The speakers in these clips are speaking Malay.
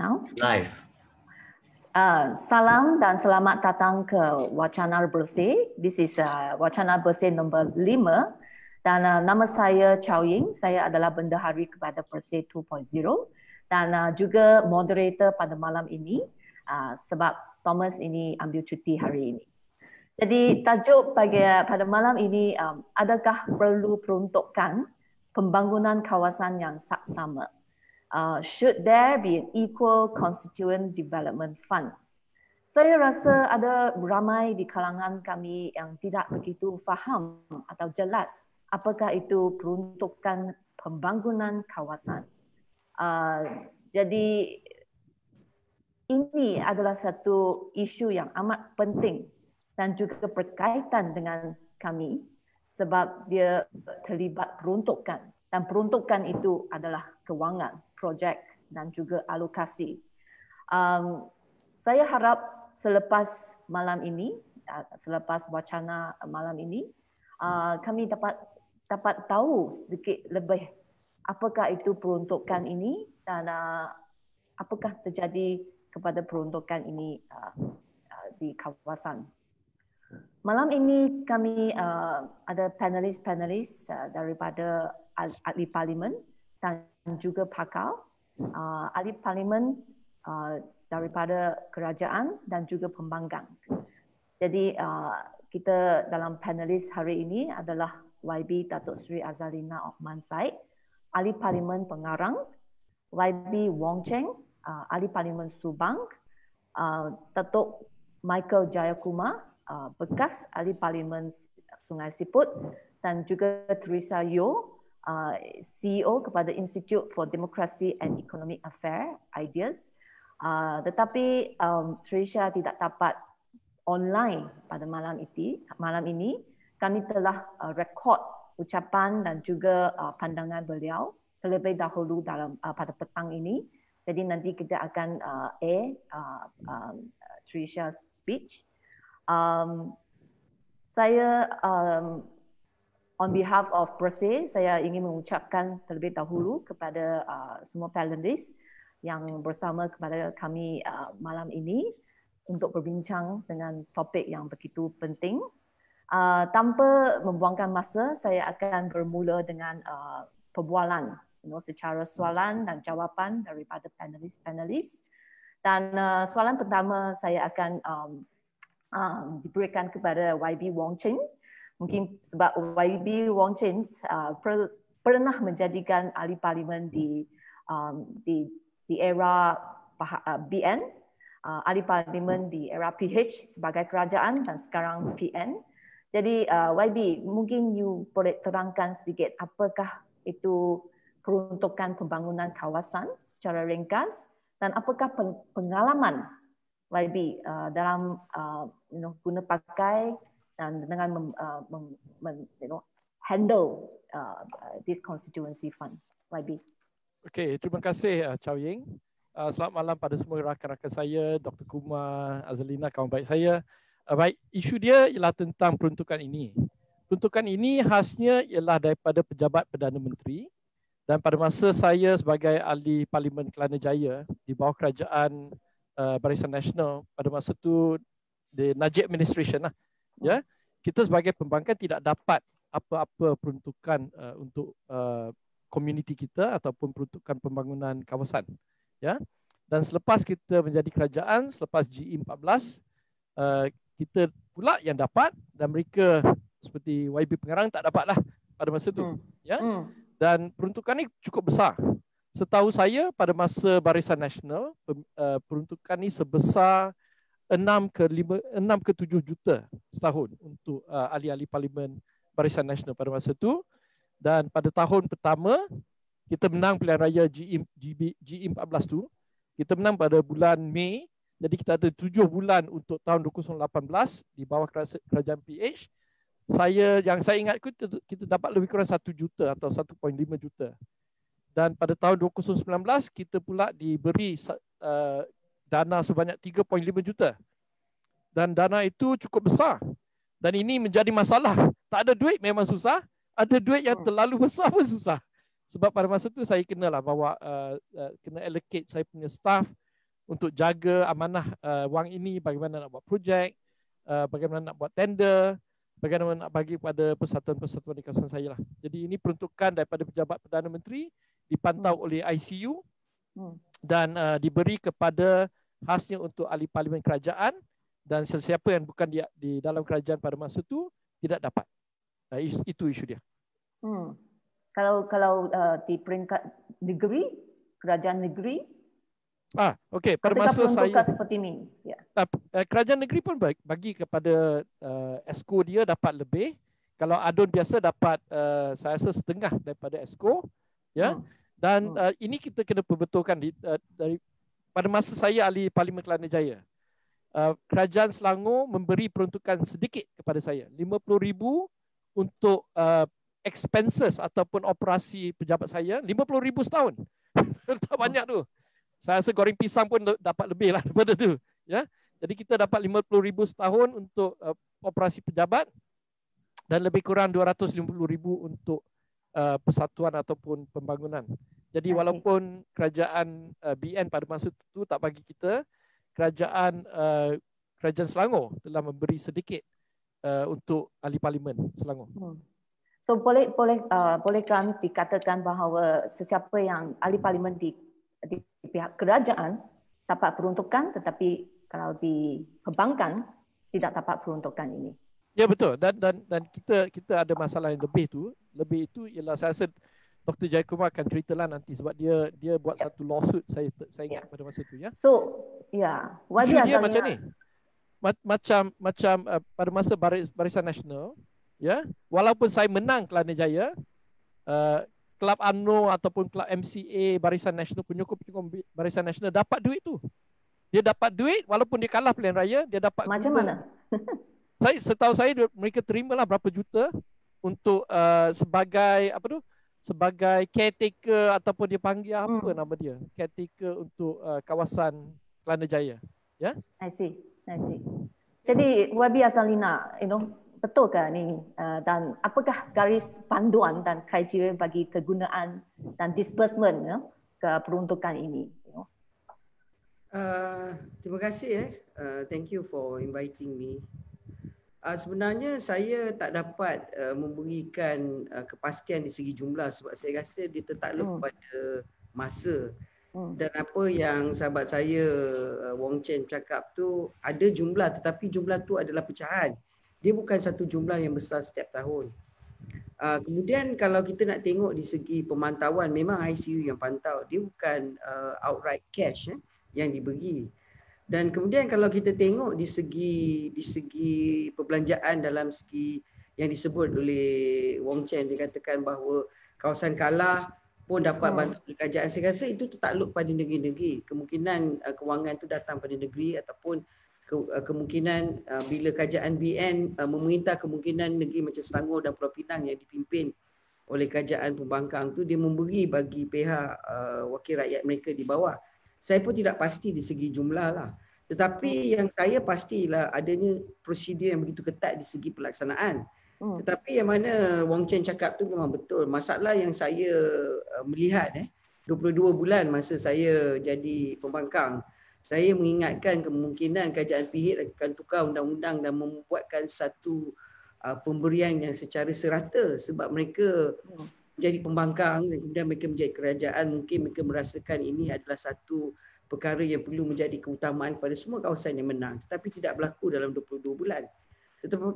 Now? Live. Salam dan selamat datang ke Wacana Bersih. This is Wacana Bersih nombor 5. Dan nama saya Chow Ying. Saya adalah Bendahari kepada Bersih 2.0 dan juga moderator pada malam ini sebab Thomas ini ambil cuti hari ini. Jadi tajuk pada malam ini, adakah perlu peruntukan pembangunan kawasan yang saksama? Should there be an equal constituent development fund? Saya rasa ada ramai di kalangan kami yang tidak begitu faham atau jelas apakah itu peruntukan pembangunan kawasan. Jadi ini adalah satu isu yang amat penting dan juga berkaitan dengan kami sebab dia terlibat peruntukan, dan peruntukan itu adalah kewangan, projek dan juga alokasi. Saya harap selepas malam ini, selepas wacana malam ini, kami dapat tahu sedikit lebih apakah itu peruntukan ini dan apakah terjadi kepada peruntukan ini di kawasan. Malam ini kami ada panelis-panelis daripada ahli parlimen dan juga pakar, ahli parlimen daripada kerajaan dan juga pembangkang. Jadi kita dalam panelis hari ini adalah YB Datuk Seri Azalina Othman Said, ahli parlimen Pengarang, YB Wong Cheng, ahli parlimen Subang, Datuk Michael Jayakumar, bekas ahli parlimen Sungai Siput, dan juga Teresa Yeo, CEO kepada Institute for Democracy and Economic Affairs Ideas. Tetapi Teresa tidak dapat online pada malam ini. Kami telah rekod ucapan dan juga pandangan beliau terlebih dahulu pada petang ini. Jadi nanti kita akan Teresa's speech. Saya on behalf of Bersih, saya ingin mengucapkan terlebih dahulu kepada semua panelis yang bersama kepada kami malam ini untuk berbincang dengan topik yang begitu penting. Tanpa membuangkan masa, saya akan bermula dengan perbualan secara soalan dan jawapan daripada panelis-panelis. Dan soalan pertama saya akan diberikan kepada YB Wong Cheng. Mungkin sebab YB Wong Cheng pernah menjadikan ahli parlimen di era BN, ahli parlimen di era PH sebagai kerajaan dan sekarang PN. Jadi YB, mungkin you boleh terangkan sedikit apakah itu peruntukan pembangunan kawasan secara ringkas dan apakah pengalaman YB dalam guna pakai dan dengan handle this constituency fund. YB. Okey, terima kasih Chow Ying. Selamat malam pada semua rakan-rakan saya, Dr. Kumar, Azalina, kawan baik saya. Baik, isu dia ialah tentang peruntukan ini. Peruntukan ini khasnya ialah daripada pejabat Perdana Menteri, dan pada masa saya sebagai ahli Parlimen Kelana Jaya di bawah kerajaan Barisan Nasional, pada masa itu the Najib administration lah, ya, kita sebagai pembangkang tidak dapat apa-apa peruntukan untuk komuniti kita ataupun peruntukan pembangunan kawasan, ya. Dan selepas kita menjadi kerajaan, selepas GE14, kita pula yang dapat, dan mereka seperti YB Pengarang tak dapatlah pada masa itu, ya. Dan peruntukan ini cukup besar. Setahu saya pada masa Barisan Nasional, peruntukan ini sebesar 6 ke 7 juta setahun untuk ahli-ahli parlimen Barisan Nasional pada masa itu. Dan pada tahun pertama kita menang pilihan raya GE14 tu, kita menang pada bulan Mei. Jadi kita ada 7 bulan untuk tahun 2018 di bawah kerajaan PH. Yang saya ingat kita dapat lebih kurang 1 juta atau 1.5 juta. Dan pada tahun 2019 kita pula diberi dana sebanyak 3.5 juta. Dan dana itu cukup besar. Dan ini menjadi masalah. Tak ada duit memang susah. Ada duit yang terlalu besar pun susah. Sebab pada masa itu saya kenalah bawa kena allocate saya punya staff untuk jaga amanah wang ini, bagaimana nak buat projek, bagaimana nak buat tender, bagaimana nak bagi kepada persatuan-persatuan di kawasan saya lah. Jadi ini peruntukan daripada pejabat Perdana Menteri, dipantau oleh ICU dan diberi kepada khasnya untuk ahli parlimen kerajaan, dan sesiapa yang bukan di dalam kerajaan pada masa itu tidak dapat. Itu isu dia. Kalau di peringkat negeri, kerajaan negeri, okey. Pada masa saya seperti ini, ya. Kerajaan negeri pun bagi kepada ESCO dia dapat lebih. Kalau ADUN biasa dapat saya rasa setengah daripada ESCO, ya. Dan ini kita kena perbetulkan dari pada masa saya ahli Parlimen Kelana Jaya. Kerajaan Selangor memberi peruntukan sedikit kepada saya, 50,000 untuk expenses ataupun operasi pejabat saya, 50,000 setahun. Tak banyak tu. Saya rasa goreng pisang pun dapat lebih lah daripada tu. Ya, jadi kita dapat 50,000 setahun untuk operasi pejabat dan lebih kurang 250,000 untuk persatuan ataupun pembangunan. Jadi walaupun kerajaan BN pada masa itu tak bagi kita, kerajaan Selangor telah memberi sedikit untuk ahli parlimen Selangor. So bolehkan dikatakan bahawa sesiapa yang ahli parlimen di pihak kerajaan dapat peruntukan, tetapi kalau di perbankan tidak dapat peruntukan ini. Ya, betul. Dan kita ada masalah yang lebih tu. Lebih itu ialah saya rasa Dr. Jayakumar akan ceritalah nanti sebab dia buat satu lawsuit, saya ingat pada masa itu, ya. So, isu dia macam ni. Macam pada masa Barisan Nasional, ya, walaupun saya menang Kelana Jaya, Kelab UMNO ataupun Kelab MCA Barisan Nasional, penyokong Barisan Nasional dapat duit tu. Dia dapat duit walaupun dia kalah pilihan raya, dia dapat. Macam mana? Setahu saya mereka terimalah berapa juta untuk sebagai sebagai caretaker ataupun dia panggil apa nama dia? Caretaker untuk kawasan Kelana Jaya. Ya? I see. Jadi Wabi Azalina, betul ke ni, dan apakah garis panduan dan kriteria bagi kegunaan dan disbursement ke peruntukan ini? Terima kasih. Thank you for inviting me. Sebenarnya saya tak dapat memberikan kepastian di segi jumlah sebab saya rasa dia tertakluk pada masa. Dan apa yang sahabat saya Wong Chen cakap tu, ada jumlah tetapi jumlah tu adalah pecahan. Dia bukan satu jumlah yang besar setiap tahun. Kemudian kalau kita nak tengok di segi pemantauan, memang ICU yang pantau. Dia bukan outright cash yang diberi. Dan kemudian kalau kita tengok di segi perbelanjaan dalam segi yang disebut oleh Wong Chen, dia katakan bahawa kawasan kalah pun dapat bantu oleh kerajaan. Saya rasa itu tertakluk pada negeri-negeri. Kemungkinan kewangan itu datang pada negeri ataupun kemungkinan bila kerajaan BN memerintah, kemungkinan negeri macam Selangor dan Pulau Pinang yang dipimpin oleh kerajaan pembangkang tu, dia memberi bagi pihak wakil rakyat mereka di bawah. Saya pun tidak pasti di segi jumlah lah. Tetapi yang saya pastilah adanya prosedur yang begitu ketat di segi pelaksanaan. Tetapi yang mana Wong Chen cakap tu memang betul. Masalah yang saya melihat 22 bulan masa saya jadi pembangkang, saya mengingatkan kemungkinan kerajaan PH akan tukar undang-undang dan membuatkan satu pemberian yang secara serata sebab mereka menjadi pembangkang dan kemudian mereka menjadi kerajaan. Mungkin mereka merasakan ini adalah satu perkara yang perlu menjadi keutamaan kepada semua kawasan yang menang. Tetapi tidak berlaku dalam 22 bulan.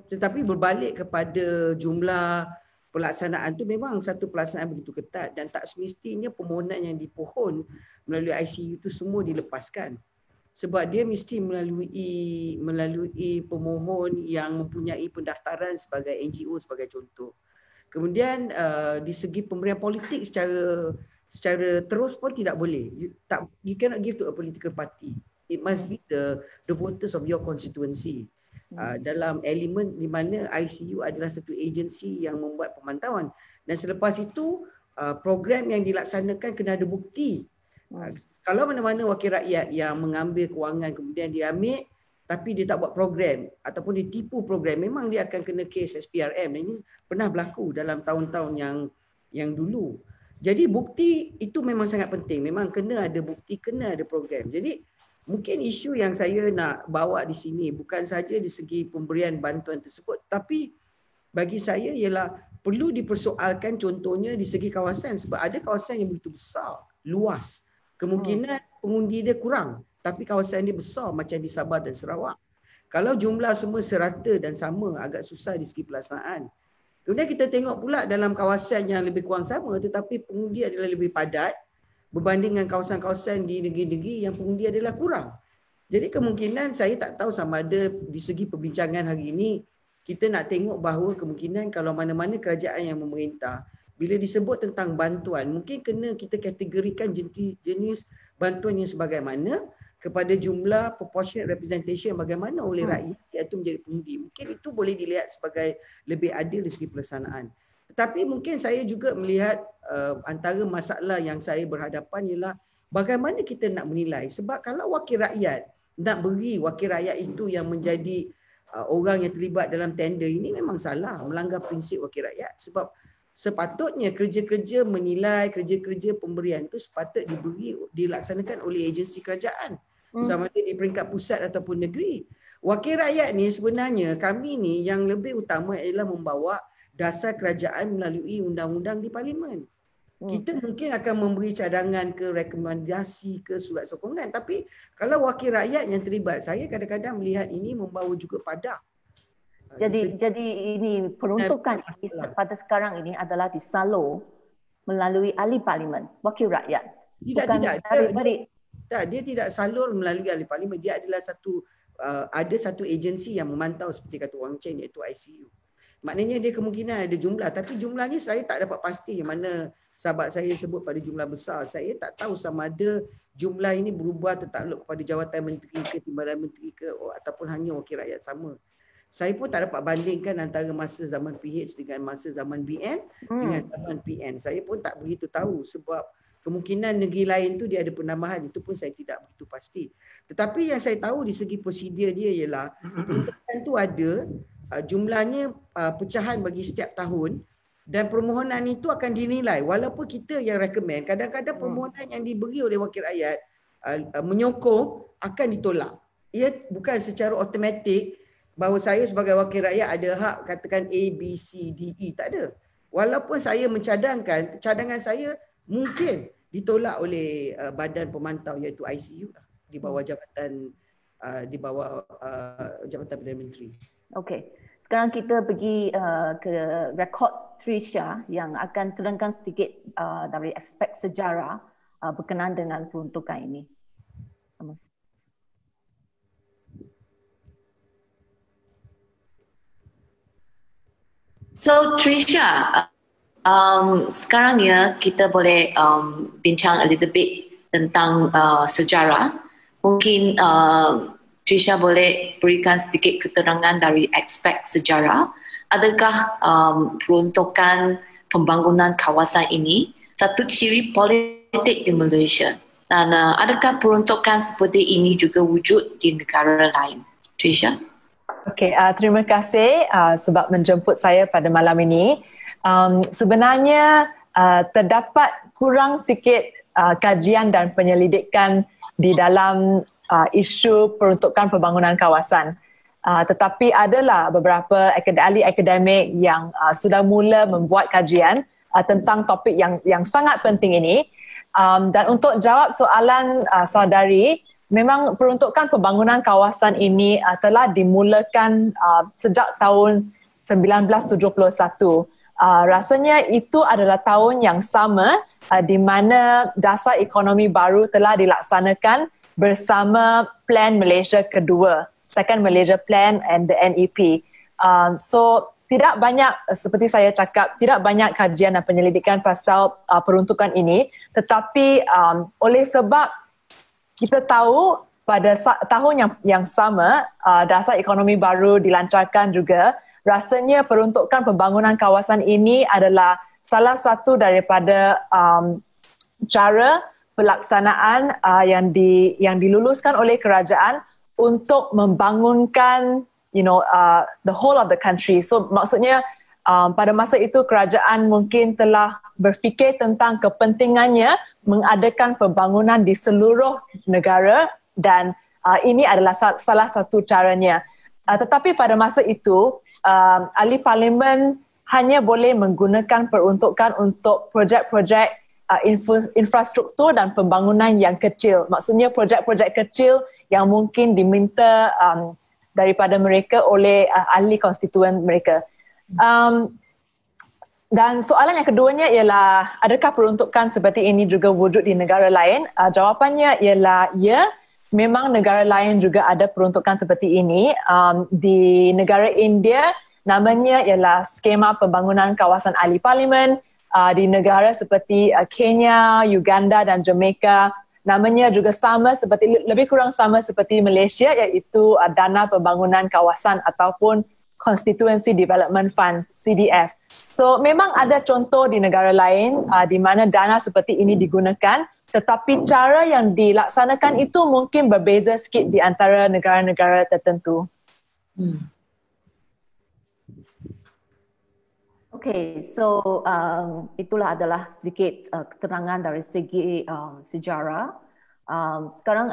Tetapi berbalik kepada jumlah pelaksanaan tu, memang satu pelaksanaan begitu ketat dan tak semestinya permohonan yang dipohon melalui ICU itu semua dilepaskan. Sebab dia mesti melalui pemohon yang mempunyai pendaftaran sebagai NGO sebagai contoh. Kemudian di segi pemberian politik secara terus pun tidak boleh. You cannot give to a political party. It must be the voters of your constituency. Dalam elemen di mana ICU adalah satu agensi yang membuat pemantauan, dan selepas itu program yang dilaksanakan kena ada bukti. Kalau mana-mana wakil rakyat yang mengambil kewangan kemudian dia ambil tapi dia tak buat program ataupun dia tipu program, memang dia akan kena kes SPRM. Dan ini pernah berlaku dalam tahun-tahun yang dulu. Jadi bukti itu memang sangat penting. Memang kena ada bukti, kena ada program. Jadi Mungkin isu yang saya nak bawa di sini bukan saja di segi pemberian bantuan tersebut, tapi bagi saya ialah perlu dipersoalkan contohnya di segi kawasan, sebab ada kawasan yang begitu besar, luas. Kemungkinan pengundi dia kurang, tapi kawasan dia besar macam di Sabah dan Sarawak. Kalau jumlah semua serata dan sama, agak susah di segi pelaksanaan. Kemudian kita tengok pula dalam kawasan yang lebih kurang sama tetapi pengundi adalah lebih padat berbanding dengan kawasan-kawasan di negeri-negeri yang pengundi adalah kurang. Jadi kemungkinan saya tak tahu sama ada di segi perbincangan hari ini kita nak tengok bahawa kemungkinan kalau mana-mana kerajaan yang memerintah bila disebut tentang bantuan mungkin kena kita kategorikan jenis bantuan yang sebagaimana kepada jumlah proportionate representation bagaimana oleh rakyat iaitu menjadi pengundi. Mungkin itu boleh dilihat sebagai lebih adil dari segi pelaksanaan. Tetapi mungkin saya juga melihat antara masalah yang saya berhadapan ialah bagaimana kita nak menilai. Sebab kalau wakil rakyat nak beri wakil rakyat itu yang menjadi orang yang terlibat dalam tender ini memang salah, melanggar prinsip wakil rakyat. Sebab sepatutnya kerja-kerja menilai, kerja-kerja pemberian itu sepatutnya dilaksanakan oleh agensi kerajaan. Sama ada di peringkat pusat ataupun negeri. Wakil rakyat ni sebenarnya kami ni yang lebih utama ialah membawa dasar kerajaan melalui undang-undang di parlimen. Kita mungkin akan memberi cadangan ke rekomendasi ke surat sokongan, tapi kalau wakil rakyat yang terlibat, saya kadang-kadang melihat ini membawa juga padah. Jadi ini peruntukan pada sekarang ini adalah disalur melalui ahli parlimen, wakil rakyat. Dia tidak salur melalui ahli parlimen. Dia adalah ada satu agensi yang memantau seperti kata Wang Chen iaitu ICU. Maknanya dia kemungkinan ada jumlah, tapi jumlah ni saya tak dapat pasti yang mana sahabat saya sebut pada jumlah besar. Saya tak tahu sama ada jumlah ini berubah tertakluk kepada jawatan menteri ke timbalan menteri ke ataupun hanya wakil rakyat sama. Saya pun tak dapat bandingkan antara masa zaman PH dengan masa zaman BN dengan zaman PN. Saya pun tak begitu tahu sebab kemungkinan negeri lain tu dia ada penambahan, itu pun saya tidak begitu pasti. Tetapi yang saya tahu di segi prosedur dia ialah peruntukan tu ada jumlahnya pecahan bagi setiap tahun dan permohonan itu akan dinilai walaupun kita yang recommend. Kadang-kadang permohonan yang diberi oleh wakil rakyat menyokong akan ditolak. Ia bukan secara automatik bahawa saya sebagai wakil rakyat ada hak katakan A, B, C, D, E. Tak ada. Walaupun saya mencadangkan, cadangan saya mungkin ditolak oleh badan pemantau iaitu ICU lah, di bawah jabatan Jabatan Perdana Menteri. Okey. Sekarang kita pergi ke rekod Trisha yang akan terangkan sedikit dari aspek sejarah berkenaan dengan peruntukan ini. So Trisha, sekarang ya kita boleh bincang a little bit tentang sejarah. Mungkin Trisha boleh berikan sedikit keterangan dari aspek sejarah. Adakah peruntukan pembangunan kawasan ini satu ciri politik di Malaysia? Dan adakah peruntukan seperti ini juga wujud di negara lain? Trisha? Okey, terima kasih sebab menjemput saya pada malam ini. Sebenarnya terdapat kurang sikit kajian dan penyelidikan di dalam isu peruntukan pembangunan kawasan. Tetapi adalah beberapa ahli akademik yang sudah mula membuat kajian tentang topik yang sangat penting ini. Dan untuk jawab soalan saudari, memang peruntukan pembangunan kawasan ini telah dimulakan sejak tahun 1971. Rasanya itu adalah tahun yang sama di mana dasar ekonomi baru telah dilaksanakan bersama Plan Malaysia kedua, Second Malaysia Plan and the NEP. So tidak banyak, seperti saya cakap, tidak banyak kajian dan penyelidikan pasal peruntukan ini, tetapi oleh sebab kita tahu pada tahun yang sama dasar ekonomi baru dilancarkan juga, rasanya peruntukan pembangunan kawasan ini adalah salah satu daripada cara pelaksanaan yang diluluskan oleh kerajaan untuk membangunkan the whole of the country. So maksudnya pada masa itu kerajaan mungkin telah berfikir tentang kepentingannya mengadakan pembangunan di seluruh negara dan ini adalah salah satu caranya. Tetapi pada masa itu, ahli parlimen hanya boleh menggunakan peruntukan untuk projek-projek infrastruktur dan pembangunan yang kecil. Maksudnya projek-projek kecil yang mungkin diminta daripada mereka oleh ahli konstituen mereka. Dan soalan yang keduanya ialah, adakah peruntukan seperti ini juga wujud di negara lain? Jawapannya ialah ya, memang negara lain juga ada peruntukan seperti ini. Di negara India, namanya ialah skema pembangunan kawasan ahli parlimen. Di negara seperti Kenya, Uganda dan Jamaica, namanya juga sama seperti, lebih kurang sama seperti Malaysia, iaitu dana pembangunan kawasan ataupun Constituency Development Fund, CDF. So memang ada contoh di negara lain di mana dana seperti ini digunakan, tetapi cara yang dilaksanakan itu mungkin berbeza sikit di antara negara-negara tertentu. Okay, so itulah adalah sedikit keterangan dari segi sejarah. Sekarang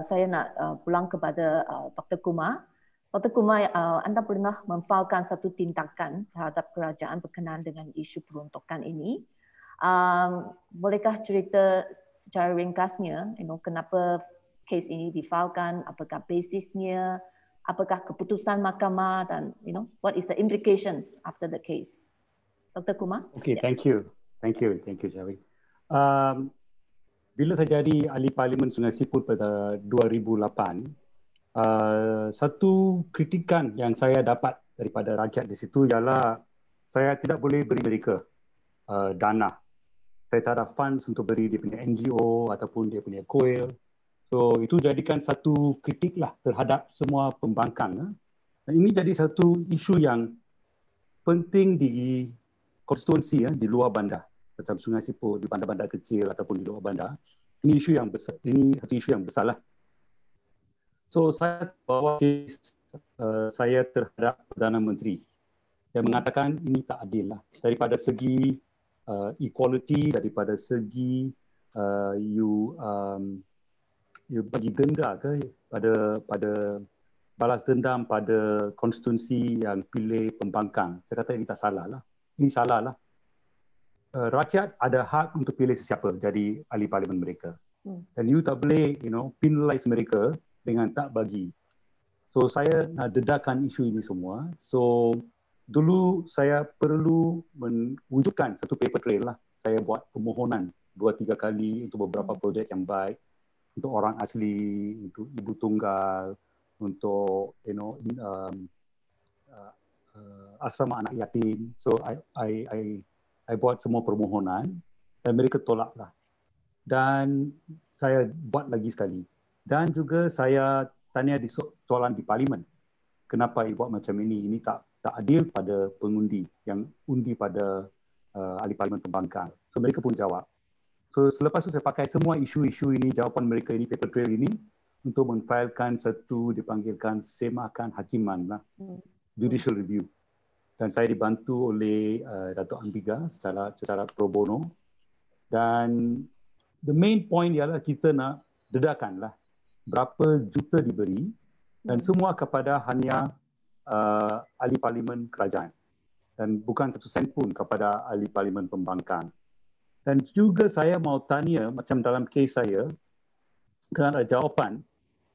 saya nak pulang kepada Dr. Kumar. Dr. Kumar, anda pernah memfailkan satu tindakan terhadap kerajaan berkenaan dengan isu peruntukan ini. Bolehkah cerita secara ringkasnya, kenapa kes ini difailkan, apakah basisnya, apakah keputusan mahkamah dan what is the implications after the case? Dr. Kumar? Okay, thank you, Jawi. Bila saya jadi ahli parlimen Sungai Siput pada 2008, satu kritikan yang saya dapat daripada rakyat di situ ialah saya tidak boleh beri mereka dana. Saya tak ada funds untuk beri dia punya NGO ataupun dia punya COIL. So itu jadikan satu kritik lah terhadap semua pembangkang. Dan ini jadi satu isu yang penting di konstituensi di luar bandar, dalam Sungai Siput, di bandar-bandar kecil ataupun di luar bandar. Ini isu yang besar. Ini satu isu yang besar lah. So saya bawa kes saya terhadap Perdana Menteri yang mengatakan ini tak adil lah. Daripada segi equality, daripada segi you bagi denda ke pada balas dendam pada konstituensi yang pilih pembangkang. Saya kata ini tak salah lah. Ini salah lah. Rakyat ada hak untuk pilih sesiapa jadi ahli parlimen mereka. Dan you tak boleh penalize mereka dengan tak bagi. So saya nak dedahkan isu ini semua. So dulu saya perlu mewujudkan satu paper trail lah. Saya buat permohonan 2-3 kali untuk beberapa projek yang baik, untuk orang asli, untuk ibu tunggal, untuk asrama anak yatim. So I buat semua permohonan dan mereka tolak lah. Dan saya buat lagi sekali. Dan juga saya tanya di soalan di parlimen. Kenapa buat macam ini? Ini tak adil pada pengundi yang undi pada ahli parlimen pembangkang. So mereka pun jawab. So selepas itu saya pakai semua isu-isu ini, jawapan mereka ini, paper trail ini untuk memfailkan satu dipanggilkan semakan hakiman lah, judicial review. Dan saya dibantu oleh Datuk Ambiga secara pro bono. Dan the main point ialah kita nak dedahkan lah berapa juta diberi dan semua kepada hanya ahli parlimen kerajaan dan bukan satu sen pun kepada ahli parlimen pembangkang. Dan juga saya mau tanya macam dalam kes saya, kerana ada jawapan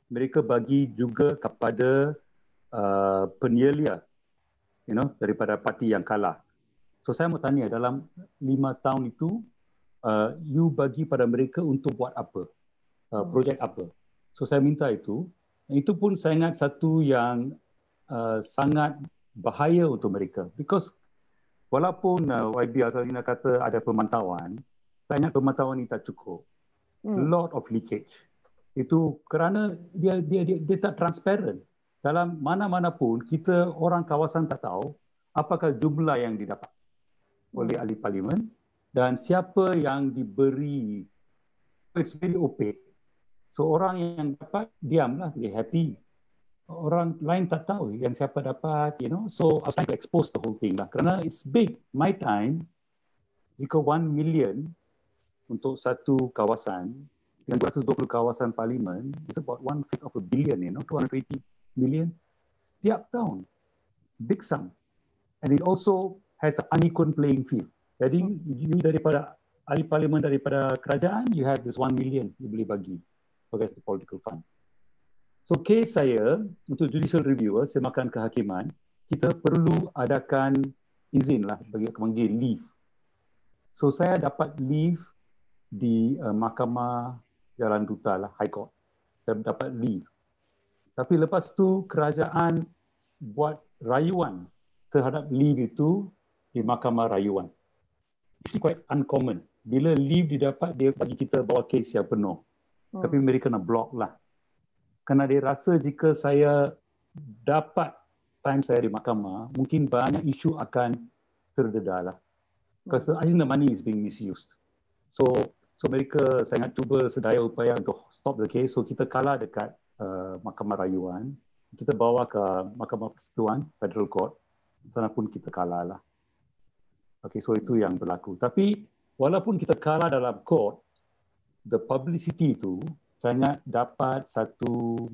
mereka bagi juga kepada penyelia daripada parti yang kalah. So saya mau tanya dalam 5 tahun itu you bagi pada mereka untuk buat apa? Projek apa? So saya minta itu. Itu pun saya ingat satu yang sangat bahaya untuk mereka. Because walaupun YB Azalina kata ada pemantauan, saya ingat pemantauan ini tak cukup. Lot of leakage. Itu kerana dia tak transparent. Dalam mana-mana pun kita orang kawasan tak tahu apakah jumlah yang didapat oleh ahli parlimen dan siapa yang diberi. It's very opaque. So orang yang dapat diamlah, dia happy. Orang lain tak tahu yang siapa dapat, So I was trying to expose the whole thing lah. Kerana it's big. My time, jika 1 million untuk satu kawasan, dengan 220 kawasan parlimen, it's about 1/5 of a billion, 280 million setiap tahun. Big sum. And it also has an unequal playing field. Jadi you daripada ahli parlimen daripada kerajaan, you have this 1 million you boleh bagi sebagai political fund. So case saya untuk judicial review, semakan kehakiman, kita perlu adakan izin lah bagi panggil leave. So saya dapat leave di Mahkamah Jalan Duta lah, High Court. Saya dapat leave. Tapi lepas tu kerajaan buat rayuan terhadap leave itu di Mahkamah Rayuan. It's quite uncommon. Bila leave didapat, dia bagi kita bawa kes yang penuh. Tapi mereka kena block lah. Kerana dia rasa jika saya dapat time saya di mahkamah, mungkin banyak isu akan terdedah lah. Because I think the money is being misused. So mereka sangat cuba sedaya upaya untuk stop the case. So kita kalah dekat Mahkamah Rayuan. Kita bawa ke Mahkamah Persekutuan, Federal Court. Sana pun kita kalah lah. Okay, so itu yang berlaku. Tapi walaupun kita kalah dalam court, the publicity itu sangat dapat satu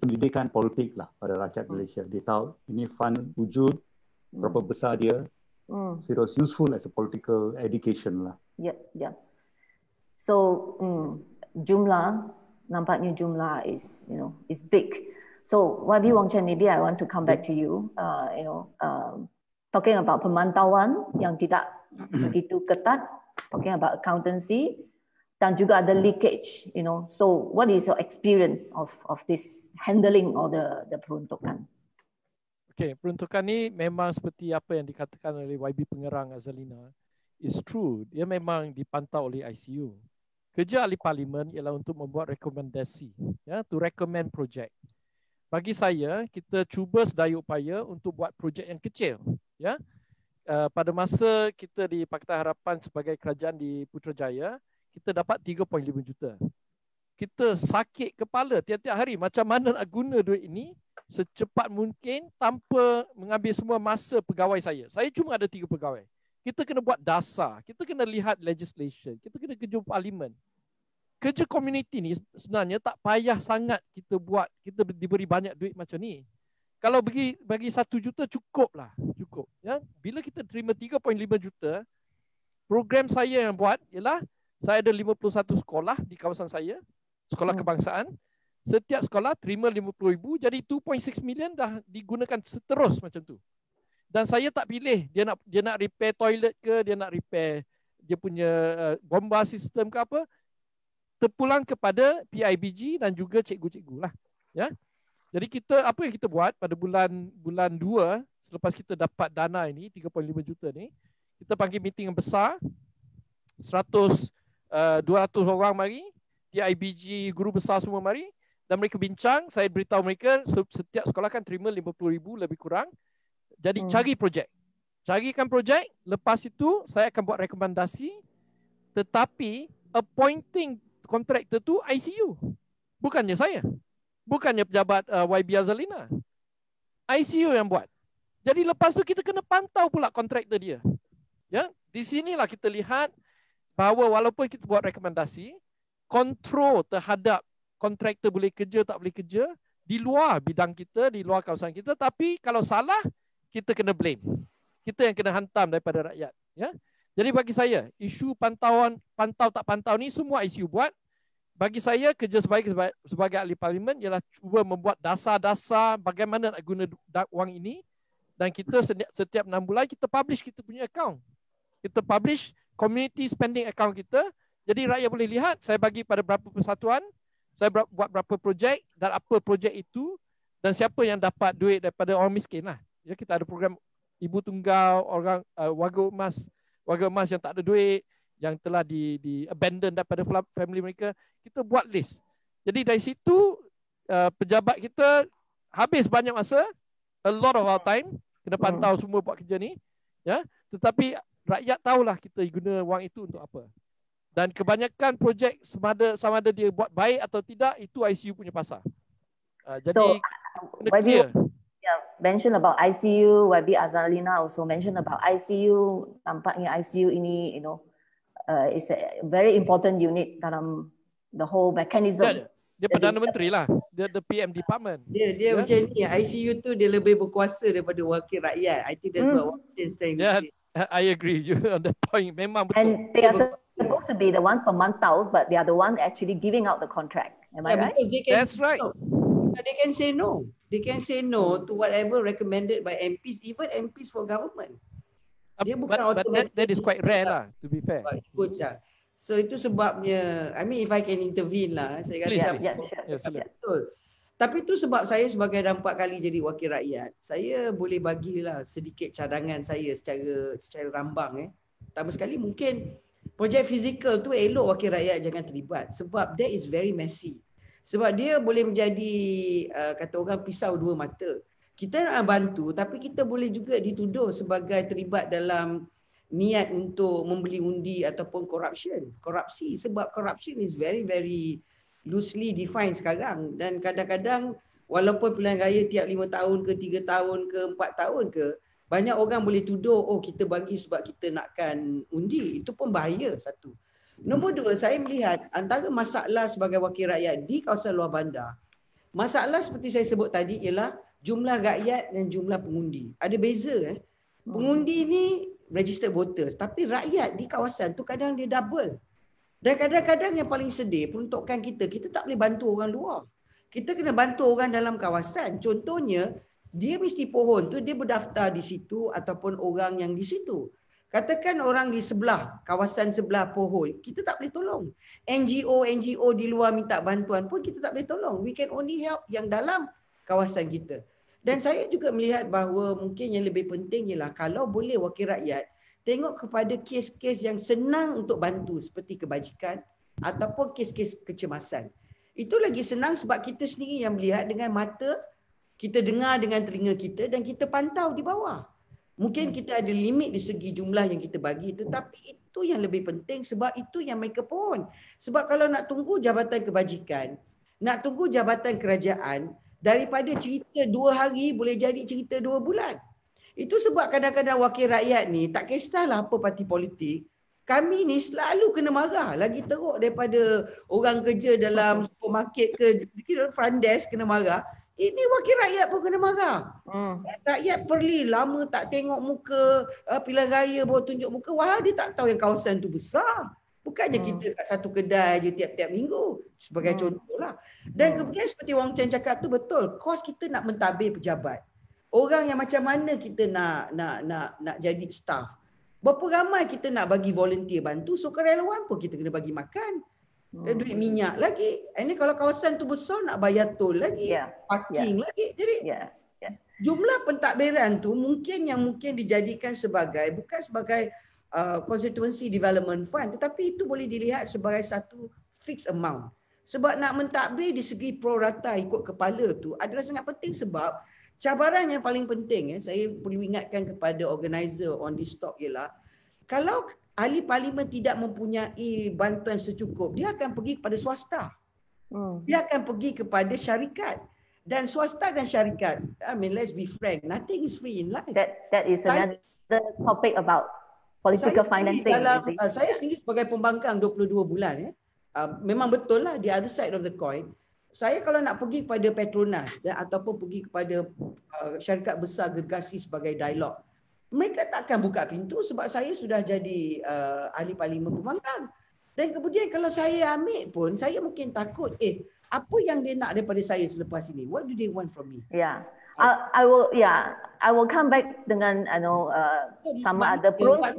pendidikan politik lah pada rakyat Malaysia. Dia tahu ini fund wujud, berapa besar dia. So it was useful as a political education lah. Yeah. So nampaknya jumlah is big. So YB Wong Chen, maybe I want to come back to you. Talking about pemantauan yang tidak begitu ketat, talking about accountancy. Dan juga ada leakage, So what is your experience of this handling of the peruntukan? Okay, peruntukan ni memang seperti apa yang dikatakan oleh YB Pengerang Azalina. It's true, dia memang dipantau oleh ICU. Kerja ahli parlimen ialah untuk membuat rekomendasi, to recommend project. Bagi saya, kita cuba sedaya upaya untuk buat projek yang kecil, pada masa kita di Pakatan Harapan sebagai kerajaan di Putrajaya, kita dapat 3.5 juta. Kita sakit kepala tiap-tiap hari macam mana nak guna duit ini secepat mungkin tanpa mengambil semua masa pegawai saya. Saya cuma ada 3 pegawai. Kita kena buat dasar, kita kena lihat legislation, kita kena kerja parlimen. Kerja community ni sebenarnya tak payah sangat kita buat, kita diberi banyak duit macam ni. Kalau bagi 1 juta cukup. Bila kita terima 3.5 juta, program saya yang buat ialah saya ada 51 sekolah di kawasan saya, sekolah kebangsaan. Setiap sekolah terima 50,000, jadi 2.6 million dah digunakan seterus macam tu. Dan saya tak pilih dia nak repair toilet ke, dia nak repair dia punya bomba sistem ke apa. Terpulang kepada PIBG dan juga cikgu-cikgu lah. Jadi apa yang kita buat pada bulan 2 selepas kita dapat dana ini 3.5 juta ni, kita panggil meeting yang besar. 200 orang mari, PIBG guru besar semua mari, dan mereka bincang. Saya beritahu mereka setiap sekolah kan terima 50,000 lebih kurang. Jadi carikan projek. Lepas itu saya akan buat rekomendasi, tetapi appointing kontraktor tu ICU, bukannya saya, bukannya pejabat YB Azalina. ICU yang buat. Jadi lepas tu kita kena pantau pula kontraktor dia. Di sinilah kita lihat bahawa walaupun kita buat rekomendasi, kontrol terhadap kontraktor boleh kerja tak boleh kerja di luar bidang kita, di luar kawasan kita, tapi kalau salah kita kena blame. Kita yang kena hantam daripada rakyat. Jadi bagi saya, isu pantau tak pantau ni semua ICU buat. Bagi saya, kerja sebagai ahli parlimen ialah cuba membuat dasar-dasar bagaimana nak guna wang ini, dan kita setiap 6 bulan kita publish kita punya account. Kita publish community spending account kita. Jadi rakyat boleh lihat saya bagi pada berapa persatuan, saya buat berapa projek dan apa projek itu, dan siapa yang dapat duit daripada orang miskin lah. Kita ada program ibu tunggal, orang warga emas yang tak ada duit, yang telah di abandon daripada family mereka. Kita buat list. Jadi dari situ pejabat kita habis banyak masa, a lot of our time, kena pantau semua buat kerja ni. Tetapi rakyat tahulah kita guna wang itu untuk apa. Dan kebanyakan projek sama ada dia buat baik atau tidak, itu ICU punya pasal. Jadi YB mention about ICU, YB Azalina also mention about ICU. Nampaknya ICU ini is a very important unit dalam the whole mechanism. Dia Perdana Menteri lah. Dia the PM department. Dia macam ni, ICU tu dia lebih berkuasa daripada wakil rakyat. I think that's what Waki's trying to say. I agree you on that point. Memang betul. And they are supposed to be the one pemantau, but they are the one actually giving out the contract. Am I right? That's right. They can say no. They can say no to whatever recommended by MPs, even MPs for government. Dia bukan but that is quite rare lah, to be fair. Ikut je. So itu sebabnya, I mean if I can intervene lah, saya rasa betul. Tapi itu sebab saya sebagai dah 4 kali jadi wakil rakyat, saya boleh bagilah sedikit cadangan saya secara rambang. Pertama sekali mungkin projek fizikal tu elok wakil rakyat jangan terlibat sebab that is very messy. Sebab dia boleh menjadi kata orang pisau dua mata. Kita nak bantu tapi kita boleh juga dituduh sebagai terlibat dalam niat untuk membeli undi ataupun korupsi sebab corruption is very very loosely defined sekarang dan kadang-kadang walaupun pilihan raya tiap 5 tahun ke 3 tahun ke 4 tahun ke banyak orang boleh tuduh kita bagi sebab kita nakkan undi. Itu pun bahaya satu. Nombor 2, saya melihat antara masalah sebagai wakil rakyat di kawasan luar bandar, masalah seperti saya sebut tadi ialah jumlah rakyat dan jumlah pengundi. Ada beza. Pengundi ni registered voters tapi rakyat di kawasan tu kadang dia double. Dan kadang-kadang yang paling sedih peruntukan kita tak boleh bantu orang luar. Kita kena bantu orang dalam kawasan. Contohnya, dia mesti pohon tu dia berdaftar di situ ataupun orang yang di situ. Katakan orang di sebelah, kawasan sebelah pohon, kita tak boleh tolong. NGO di luar minta bantuan pun kita tak boleh tolong. We can only help yang dalam kawasan kita. Dan saya juga melihat bahawa mungkin yang lebih penting ialah kalau boleh wakil rakyat tengok kepada kes-kes yang senang untuk bantu seperti kebajikan ataupun kes-kes kecemasan. Itu lagi senang sebab kita sendiri yang melihat dengan mata, kita dengar dengan telinga kita dan kita pantau di bawah. Mungkin kita ada limit di segi jumlah yang kita bagi tetapi itu yang lebih penting sebab itu yang mereka pohon. Sebab kalau nak tunggu jabatan kebajikan, nak tunggu jabatan kerajaan, daripada cerita 2 hari boleh jadi cerita 2 bulan. Itu sebab kadang-kadang wakil rakyat ni tak kisahlah apa parti politik, kami ni selalu kena marah. Lagi teruk daripada orang kerja dalam supermarket ke front desk kena marah. Ini wakil rakyat pun kena marah. Rakyat perli lama tak tengok muka, pilihan raya baru tunjuk muka. Wah, dia tak tahu yang kawasan tu besar. Bukannya kita kat satu kedai je tiap-tiap minggu. Sebagai contohlah. Dan kemudian seperti Wong Chen cakap tu betul. Kos kita nak mentadbir pejabat. Orang yang macam mana kita nak jadi staff. Berapa ramai kita nak bagi volunteer bantu. So kerelawan pun kita kena bagi makan. Duit minyak lagi. Ini kalau kawasan tu besar nak bayar tol lagi. Parking lagi. Jadi jumlah pentadbiran tu mungkin dijadikan sebagai, bukan sebagai constituency development fund. Tetapi itu boleh dilihat sebagai satu fixed amount. Sebab nak mentadbir di segi prorata ikut kepala tu adalah sangat penting sebab cabaran yang paling penting, saya perlu ingatkan kepada organizer on this talk ialah kalau ahli parlimen tidak mempunyai bantuan secukup, dia akan pergi kepada swasta. Dia akan pergi kepada syarikat. Dan swasta dan syarikat, I mean let's be frank, nothing is free in life. That is another topic about political financing. Saya sendiri sebagai pembangkang 22 bulan, memang betul lah the other side of the coin. Saya kalau nak pergi kepada Petronas ataupun pergi kepada syarikat besar gergasi sebagai dialog, mereka tak akan buka pintu sebab saya sudah jadi ahli parlimen pembangkang. Dan kemudian kalau saya ambil pun, saya mungkin takut, apa yang dia nak daripada saya selepas ini? What do they want from me? I will come back dengan sama ada what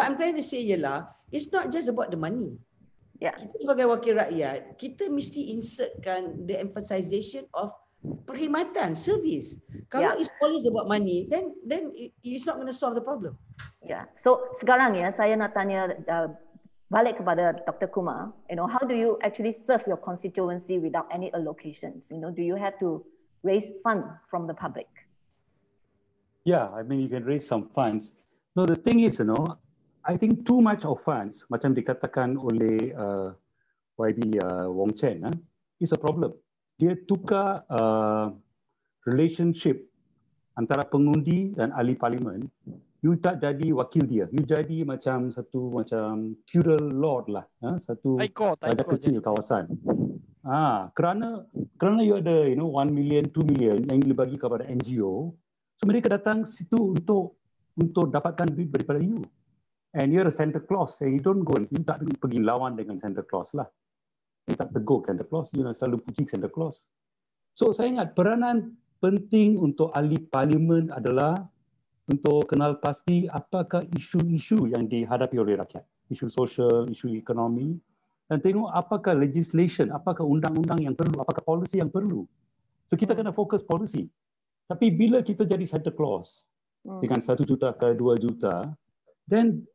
I'm trying to say ialah, it's not just about the money. Kita sebagai wakil rakyat, kita mesti insertkan the emphasization of perkhidmatan, service. Kalau it's always about money, then it's not going to solve the problem. So sekarang saya nak tanya balik kepada Dr. Kumar, how do you actually serve your constituency without any allocations? Do you have to raise fund from the public? Yeah, I mean you can raise some funds. No, the thing is, I think too much of funds, macam dikatakan oleh YB Wong Chen, is a problem. Dia tukar relationship antara pengundi dan ahli parlimen you tak jadi wakil dia. You jadi macam satu macam feudal lord lah, satu raja kecil kawasan. Kerana you ada 1 million, 2 million yang dibagi kepada NGO, so mereka datang situ untuk dapatkan duit daripada you. And you're a Santa Claus, and you don't go, you tak pergi lawan dengan Santa Claus lah. You tak tegur Santa Claus, you selalu puji Santa Claus. So saya ingat peranan penting untuk ahli parlimen adalah untuk kenal pasti apakah isu-isu yang dihadapi oleh rakyat. Isu sosial, isu ekonomi. Dan tengok apakah legislation, apakah undang-undang yang perlu, apakah policy yang perlu. So kita kena fokus policy. Tapi bila kita jadi Santa Claus dengan 1 juta ke 2 juta, then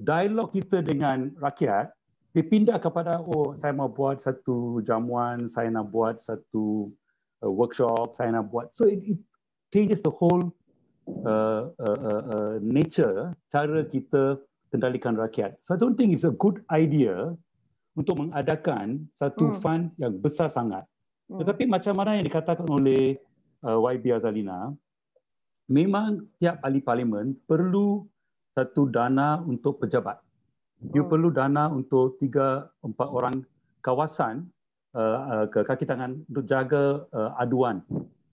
dialog kita dengan rakyat dipindah kepada saya mau buat satu jamuan, saya nak buat satu workshop, saya nak buat. So it changes the whole nature, cara kita kendalikan rakyat. So I don't think it's a good idea untuk mengadakan satu fund yang besar sangat. Tetapi macam mana yang dikatakan oleh YB Azalina, memang tiap ahli parlimen perlu satu dana untuk pejabat. You perlu dana untuk 3-4 orang kawasan ke kaki tangan untuk jaga aduan,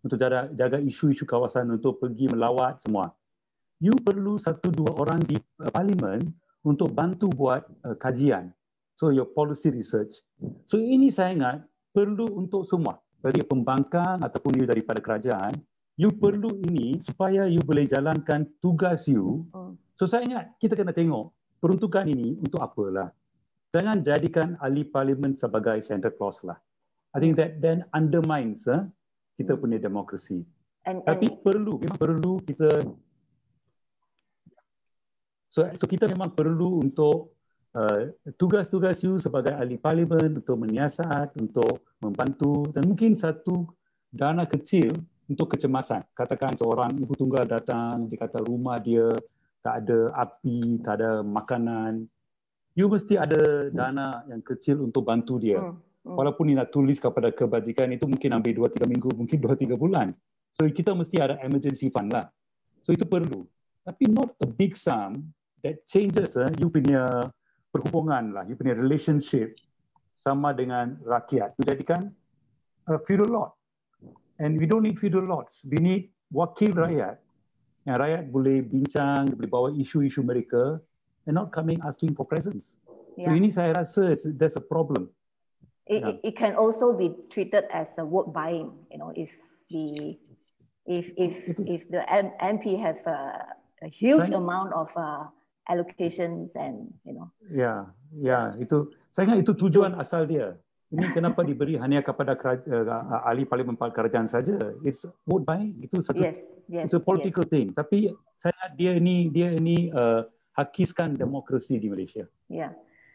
untuk jaga isu-isu kawasan, untuk pergi melawat semua. You perlu 1-2 orang di parlimen untuk bantu buat kajian. So your policy research. So ini saya ingat perlu untuk semua. Dari pembangkang ataupun you daripada kerajaan, you perlu ini supaya you boleh jalankan tugas you. So saya ingat kita kena tengok peruntukan ini untuk apalah. Jangan jadikan ahli parlimen sebagai Santa Claus lah. I think that then undermines kita punya demokrasi. Tapi memang perlu kita. So kita memang perlu untuk tugas-tugas you sebagai ahli parlimen untuk menyiasat, untuk membantu, dan mungkin satu dana kecil untuk kecemasan. Katakan seorang ibu tunggal datang, dia kata rumah dia tak ada api, tak ada makanan. You mesti ada dana yang kecil untuk bantu dia. Walaupun dia nak tulis kepada kebajikan itu mungkin ambil 2-3 minggu, mungkin 2-3 bulan. So kita mesti ada emergency fund lah. So itu perlu. Tapi not a big sum that changes you punya perhubungan lah, you punya relationship sama dengan rakyat. You jadikan feudal lord. And we don't need feudal lords. We need wakil rakyat. Yang rakyat boleh bincang, boleh bawa isu-isu mereka and not coming asking for presents. So ini saya rasa there's a problem. It can also be treated as a vote buying, if the MP have a huge amount of allocations and itu saya ingat itu tujuan asal dia. Ini kenapa diberi hanya kepada ahli parlimen kerajaan saja? It's vote buying. Itu satu. It's a political thing. Tapi saya ingat dia ini hakiskan demokrasi di Malaysia.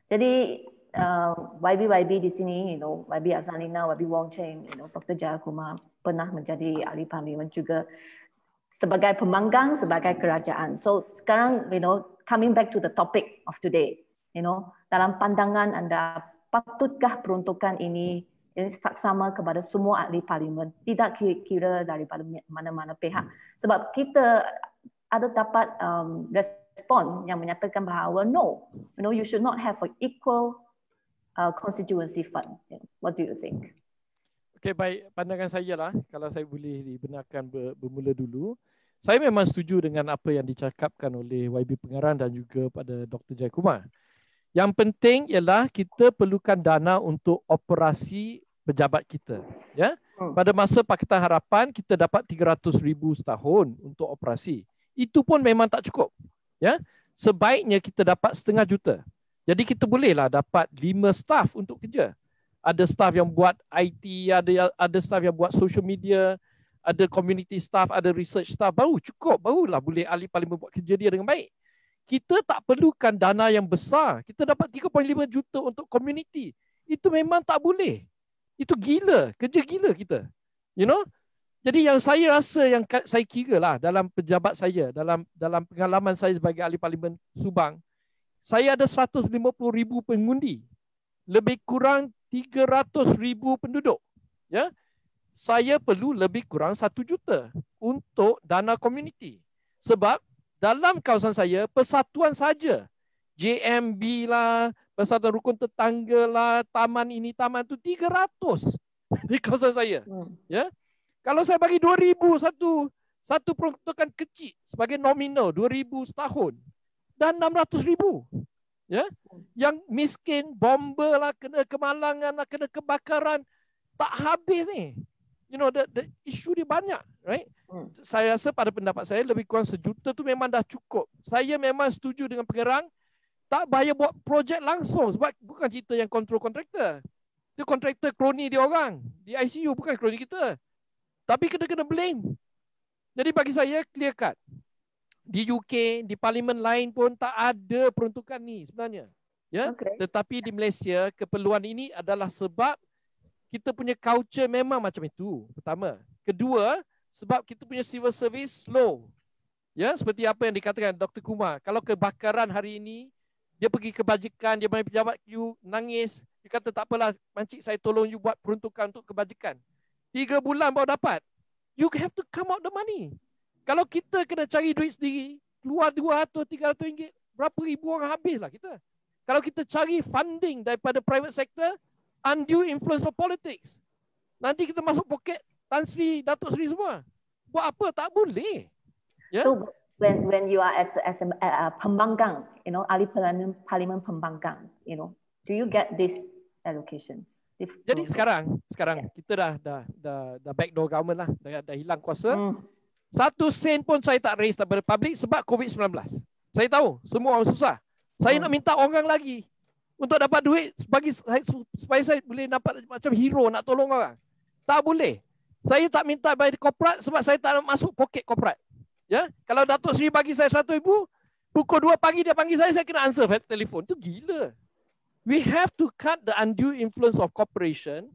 Jadi YB di sini, YB Azalina, YB Wong Cheng, Dr. Jayakumar pernah menjadi ahli parlimen juga sebagai pembangkang, sebagai kerajaan. So sekarang, coming back to the topic of today, dalam pandangan anda, patutkah peruntukan ini saksama kepada semua ahli parlimen, tidak kira daripada mana-mana pihak? Sebab kita ada dapat respon yang menyatakan bahawa no, you should not have an equal constituency fund. What do you think? Okay, baik. Pandangan saya lah, kalau saya boleh dibenarkan bermula dulu. Saya memang setuju dengan apa yang dicakapkan oleh YB Pengarang dan juga pada Dr. Jayakumar. Yang penting ialah kita perlukan dana untuk operasi pejabat kita. Ya? Pada masa Pakatan Harapan, kita dapat 300,000 setahun untuk operasi. Itu pun memang tak cukup. Ya? Sebaiknya kita dapat 500,000 juta. Jadi kita bolehlah dapat 5 staff untuk kerja. Ada staff yang buat IT, ada staff yang buat social media, ada community staff, ada research staff. Barulah boleh ahli parlimen buat kerja dia dengan baik. Kita tak perlukan dana yang besar. Kita dapat 3.5 juta untuk community. Itu memang tak boleh. Itu gila. Kerja gila kita. Jadi yang saya rasa, yang saya kira lah dalam pejabat saya, dalam pengalaman saya sebagai ahli parlimen Subang, saya ada 150,000 pengundi. Lebih kurang 300,000 penduduk. Ya, saya perlu lebih kurang 1 juta untuk dana community. Sebab dalam kawasan saya, persatuan saja, JMB lah, Persatuan Rukun Tetangga lah, taman ini, taman itu 300 di kawasan saya. Ya, kalau saya bagi 2,000 satu peruntukan kecil sebagai nominal 2,000 setahun dan 600,000. Ya, yang miskin, bomba lah, kena kemalangan lah, kena kebakaran, tak habis ni. You know, the issue dia banyak, right? Saya rasa pada pendapat saya lebih kurang 1 juta tu memang dah cukup. Saya memang setuju dengan pengerang tak payah buat projek langsung sebab bukan kita yang kontrol kontraktor. Dia kontraktor kroni dia orang di ICU, bukan kroni kita. Tapi kena blame. Jadi bagi saya clear cut. Di UK, di parlimen lain pun tak ada peruntukan ni sebenarnya. Ya, tetapi di Malaysia keperluan ini adalah sebab kita punya culture memang macam itu. Pertama, kedua, sebab kita punya civil service slow. Ya, seperti apa yang dikatakan Dr. Kumar, kalau kebakaran hari ini dia pergi kebajikan, dia main pejabat you nangis, dia kata tak apalah, makcik saya tolong you buat peruntukan untuk kebajikan. 3 bulan baru dapat. You have to come out the money. Kalau kita kena cari duit sendiri, keluar 200-300 ringgit, berapa ribu orang habislah kita. Kalau kita cari funding daripada private sector, undue influence of politics. Nanti kita masuk poket Tan Sri, Datuk Sri semua. Buat apa? Tak boleh. Yeah? So when you are as a pembangkang, you know, ahli parlimen pembangkang, you know, do you get these allocations? Jadi sekarang kita dah backdoor government lah, dah hilang kuasa. 1 sen pun saya tak raise daripada public sebab COVID-19. Saya tahu semua orang susah. Saya nak minta orang lagi untuk dapat duit bagi saya, supaya saya boleh dapat macam hero nak tolong orang. Tak boleh. Saya tak minta bayar korporat sebab saya tak nak masuk poket korporat. Ya, kalau Datuk Seri bagi saya 100,000, pukul 2 pagi dia panggil saya kena answer telefon. Itu gila. We have to cut the undue influence of corporation.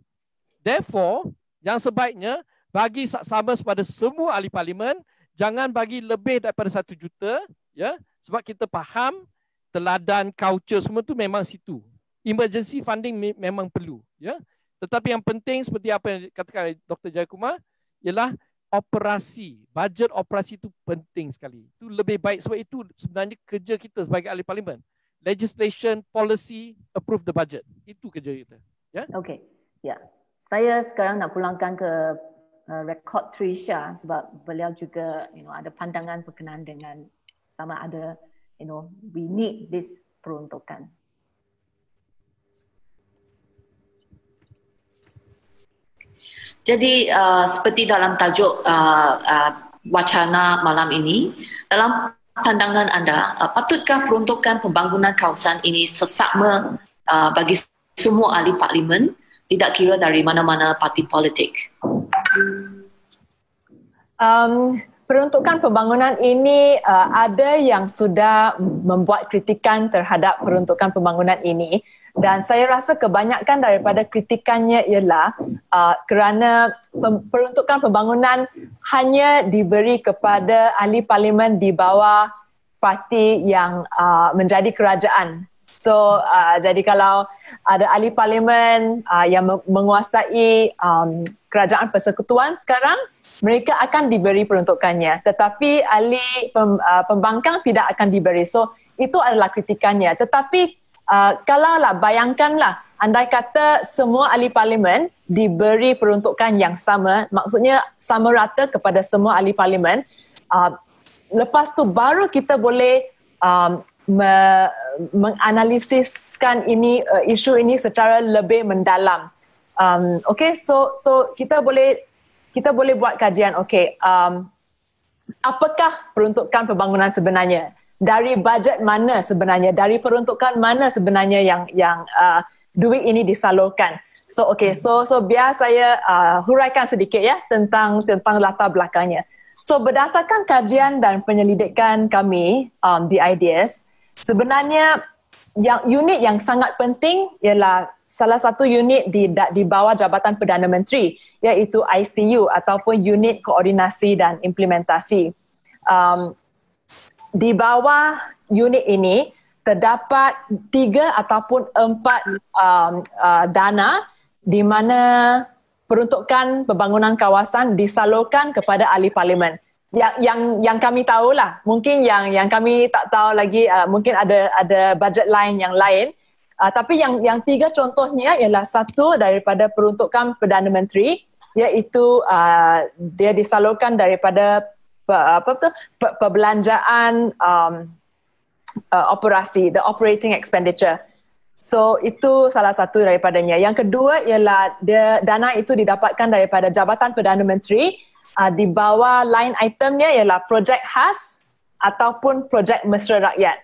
Therefore, yang sebaiknya bagi sama kepada semua ahli parlimen, jangan bagi lebih daripada 1 juta, ya, sebab kita faham teladan culture semua tu memang situ. Emergency funding memang perlu, ya. Tetapi yang penting seperti apa yang dikatakan Dr. Jayakumar ialah operasi, bajet operasi itu penting sekali. Itu lebih baik sebab itu sebenarnya kerja kita sebagai ahli parlimen. Legislation, policy, approve the budget. Itu kerja kita. Ya. Okay. Ya. Saya sekarang nak pulangkan ke rekod Trisha sebab beliau juga, you know, ada pandangan berkenaan dengan sama ada, you know, we need this peruntukan. Jadi seperti dalam tajuk wacana malam ini, dalam pandangan anda, patutkah peruntukan pembangunan kawasan ini sesama bagi semua ahli parlimen, tidak kira dari mana-mana parti politik? Peruntukan pembangunan ini ada yang sudah membuat kritikan terhadap peruntukan pembangunan ini. Dan saya rasa kebanyakan daripada kritikannya ialah kerana peruntukan pembangunan hanya diberi kepada ahli parlimen di bawah parti yang menjadi kerajaan. So jadi kalau ada ahli parlimen yang menguasai kerajaan persekutuan sekarang, mereka akan diberi peruntukannya. Tetapi ahli pembangkang tidak akan diberi. So itu adalah kritikannya. Tetapi kalaulah bayangkanlah andai kata semua ahli parlimen diberi peruntukan yang sama, maksudnya sama rata kepada semua ahli parlimen, lepas tu baru kita boleh menganalisiskan ini isu ini secara lebih mendalam. Okay, so kita boleh buat kajian. Okay, apakah peruntukan pembangunan sebenarnya? Dari bajet mana sebenarnya, dari peruntukan mana sebenarnya yang duit ini disalurkan. So okay, so biar saya huraikan sedikit ya tentang latar belakangnya. So berdasarkan kajian dan penyelidikan kami di IDS, sebenarnya unit yang sangat penting ialah salah satu unit di bawah Jabatan Perdana Menteri, iaitu ICU ataupun Unit Koordinasi dan Implementasi. Di bawah unit ini terdapat 3 ataupun 4 dana di mana peruntukan pembangunan kawasan disalurkan kepada ahli parlimen. yang kami tahulah. Mungkin yang kami tak tahu lagi, mungkin ada budget line yang lain. Tapi yang 3 contohnya ialah satu daripada peruntukan Perdana Menteri, iaitu dia disalurkan daripada perbelanjaan operasi, the operating expenditure. So itu salah satu daripadanya. Yang kedua ialah dana itu didapatkan daripada Jabatan Perdana Menteri, di bawah line itemnya ialah projek khas ataupun projek mesra rakyat.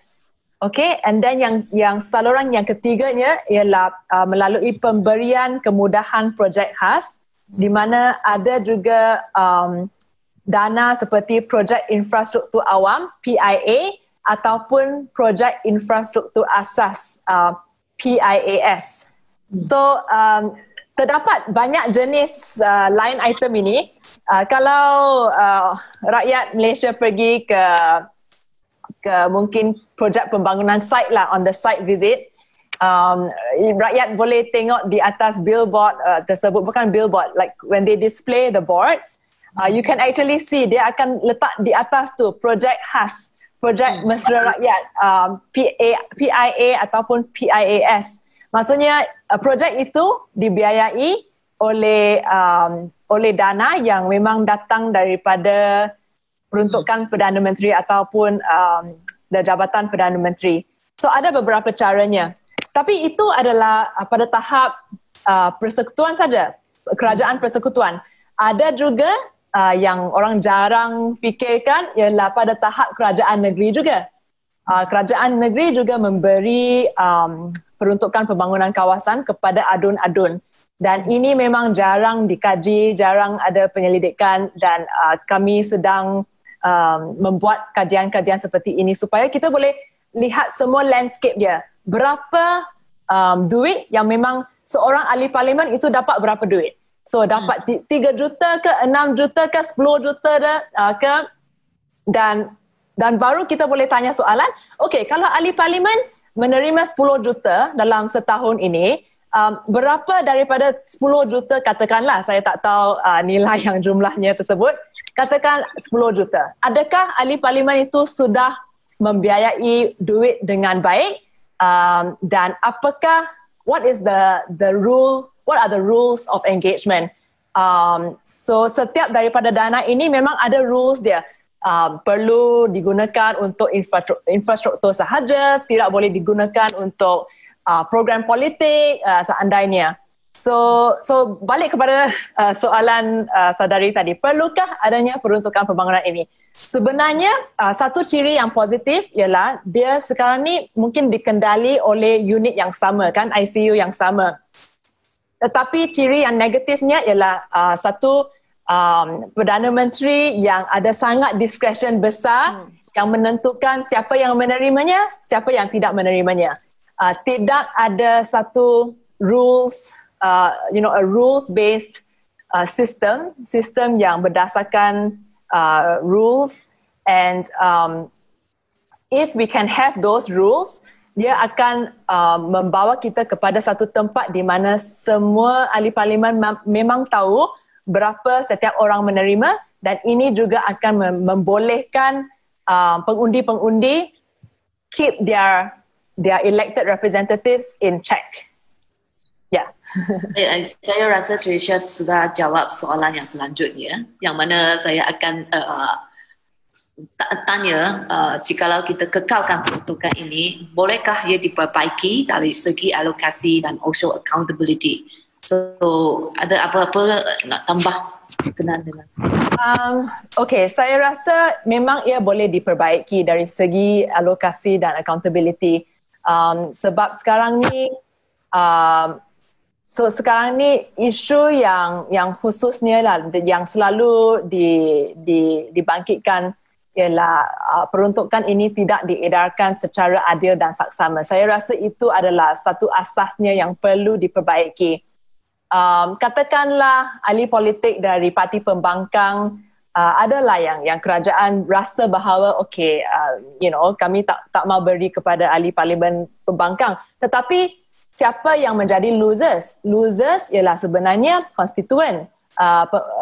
Okay, and then yang saluran yang ketiganya ialah melalui pemberian kemudahan projek khas, di mana ada juga dana seperti projek infrastruktur awam PIA ataupun projek infrastruktur asas PIAS. So terdapat banyak jenis line item ini. Kalau rakyat Malaysia pergi ke mungkin projek pembangunan site lah, on the site visit, rakyat boleh tengok di atas billboard tersebut, bukan billboard, like when they display the boards, you can actually see dia akan letak di atas tu projek khas, projek mesra rakyat, PIA ataupun PIAS. Maksudnya projek itu dibiayai oleh dana yang memang datang daripada peruntukan Perdana Menteri ataupun Jabatan Perdana Menteri. So ada beberapa caranya. Tapi itu adalah pada tahap persekutuan saja, kerajaan persekutuan. Ada juga yang orang jarang fikirkan ialah pada tahap kerajaan negeri juga. Kerajaan negeri juga memberi peruntukan pembangunan kawasan kepada adun-adun. Dan ini memang jarang dikaji, jarang ada penyelidikan, dan kami sedang membuat kajian-kajian seperti ini supaya kita boleh lihat semua landscape dia. Berapa duit yang memang seorang ahli parlimen itu dapat berapa duit. So dapat 3 juta ke 6 juta ke 10 juta ke, dan baru kita boleh tanya soalan, okey, kalau ahli parlimen menerima 10 juta dalam setahun ini, berapa daripada 10 juta, katakanlah, saya tak tahu nilai yang jumlahnya tersebut, katakan 10 juta. Adakah ahli parlimen itu sudah membiayai duit dengan baik? Dan apakah, what are the rules of engagement? So setiap daripada dana ini memang ada rules dia. Perlu digunakan untuk infrastruktur sahaja, tidak boleh digunakan untuk program politik seandainya. So balik kepada soalan saudari tadi, perlukah adanya peruntukan pembangunan ini? Sebenarnya satu ciri yang positif ialah dia sekarang ni mungkin dikendali oleh unit yang sama, kan, ICU yang sama. Tetapi ciri yang negatifnya ialah satu, Perdana Menteri yang ada sangat discretion besar yang menentukan siapa yang menerimanya, siapa yang tidak menerimanya. Tidak ada satu rules, a rules-based system yang berdasarkan rules, and if we can have those rules, dia akan membawa kita kepada satu tempat di mana semua ahli parlimen memang tahu berapa setiap orang menerima, dan ini juga akan membolehkan pengundi-pengundi keep their elected representatives in check. Ya. Yeah. Saya rasa Tricia sudah jawab soalan yang selanjutnya, yang mana saya akan tanya, jikalau kita kekalkan peruntukan ini, bolehkah ia diperbaiki dari segi alokasi dan also accountability? So ada apa-apa nak tambah berkenaan dengan? Okay, saya rasa memang ia boleh diperbaiki dari segi alokasi dan accountability. Sebab sekarang ni sekarang ni isu yang khususnya lah, yang selalu dibangkitkan ialah peruntukan ini tidak diedarkan secara adil dan saksama. Saya rasa itu adalah satu asasnya yang perlu diperbaiki. Katakanlah ahli politik dari parti pembangkang adalah yang kerajaan rasa bahawa okey, kami tak mau beri kepada ahli parlimen pembangkang, tetapi siapa yang menjadi losers? Losers ialah sebenarnya konstituen.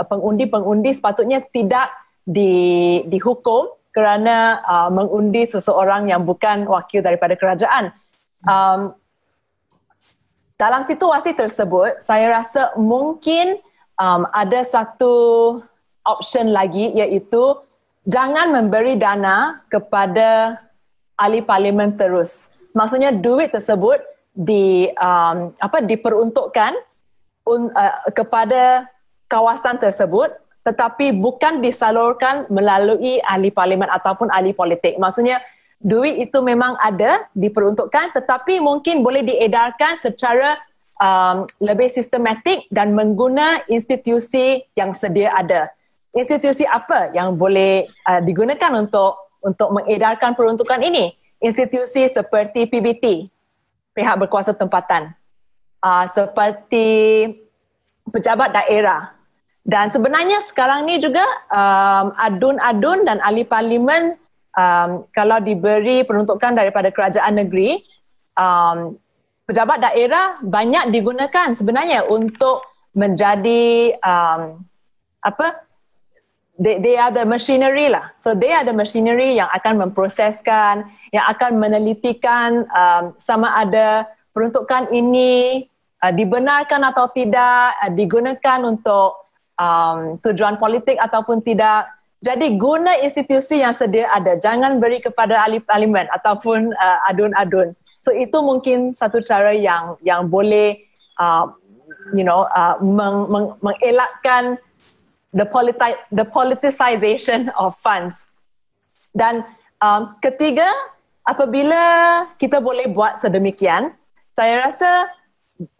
Pengundi-pengundi sepatutnya tidak dihukum kerana mengundi seseorang yang bukan wakil daripada kerajaan. Dalam situasi tersebut, saya rasa mungkin ada satu option lagi, iaitu jangan memberi dana kepada ahli parlimen terus. Maksudnya duit tersebut diperuntukkan kepada kawasan tersebut, tetapi bukan disalurkan melalui ahli parlimen ataupun ahli politik. Maksudnya duit itu memang ada, diperuntukkan, tetapi mungkin boleh diedarkan secara lebih sistematik dan mengguna institusi yang sedia ada. Institusi apa yang boleh digunakan untuk mengedarkan peruntukan ini? Institusi seperti PBT, pihak berkuasa tempatan, seperti pejabat daerah. Dan sebenarnya sekarang ni juga adun-adun dan ahli parlimen kalau diberi peruntukan daripada kerajaan negeri, pejabat daerah banyak digunakan sebenarnya untuk menjadi they are the machinery lah. So they are the machinery yang akan memproseskan, yang akan menelitikan sama ada peruntukan ini dibenarkan atau tidak, digunakan untuk tujuan politik ataupun tidak. Jadi guna institusi yang sedia ada, jangan beri kepada ahli parlimen ataupun adun-adun. So itu mungkin satu cara yang boleh mengelakkan the politicization of funds. Dan ketiga, apabila kita boleh buat sedemikian, saya rasa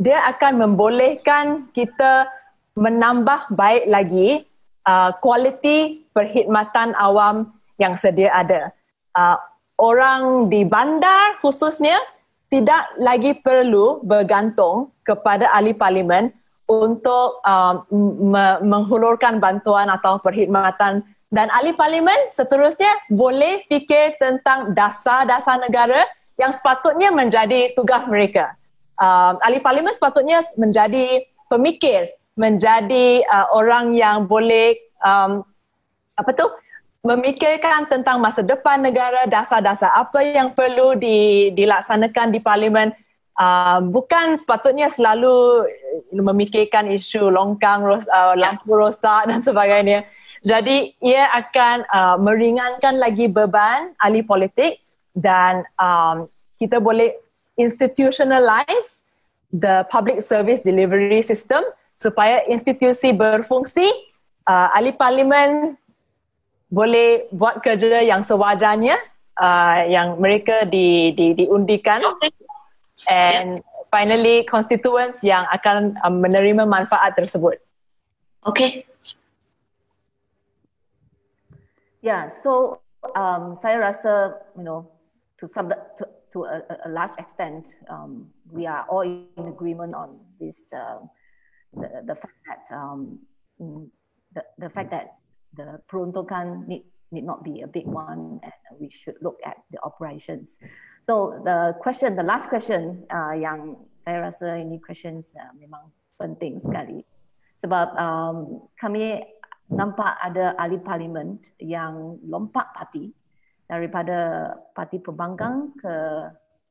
dia akan membolehkan kita menambah baik lagi kualiti perkhidmatan awam yang sedia ada. Orang di bandar khususnya tidak lagi perlu bergantung kepada ahli parlimen untuk menghulurkan bantuan atau perkhidmatan, dan ahli parlimen seterusnya boleh fikir tentang dasar-dasar negara yang sepatutnya menjadi tugas mereka. Ahli parlimen sepatutnya menjadi pemikir, menjadi orang yang boleh memikirkan tentang masa depan negara, dasar-dasar apa yang perlu dilaksanakan di parlimen. Bukan sepatutnya selalu memikirkan isu longkang, lampu rosak dan sebagainya. Jadi ia akan meringankan lagi beban ahli politik, dan kita boleh institutionalize the public service delivery system supaya institusi berfungsi. Ahli parlimen boleh buat kerja yang sewajarnya, yang mereka diundikan. And finally, constituents yang akan menerima manfaat tersebut. Okay. Yeah, so saya rasa, to a large extent, we are all in agreement on this. The fact that the fact that the peruntukan need not be a big one, and we should look at the operations. So the last question, yang saya rasa ini questions memang penting sekali, sebab kami nampak ada ahli parlimen yang lompat parti daripada parti pembangkang ke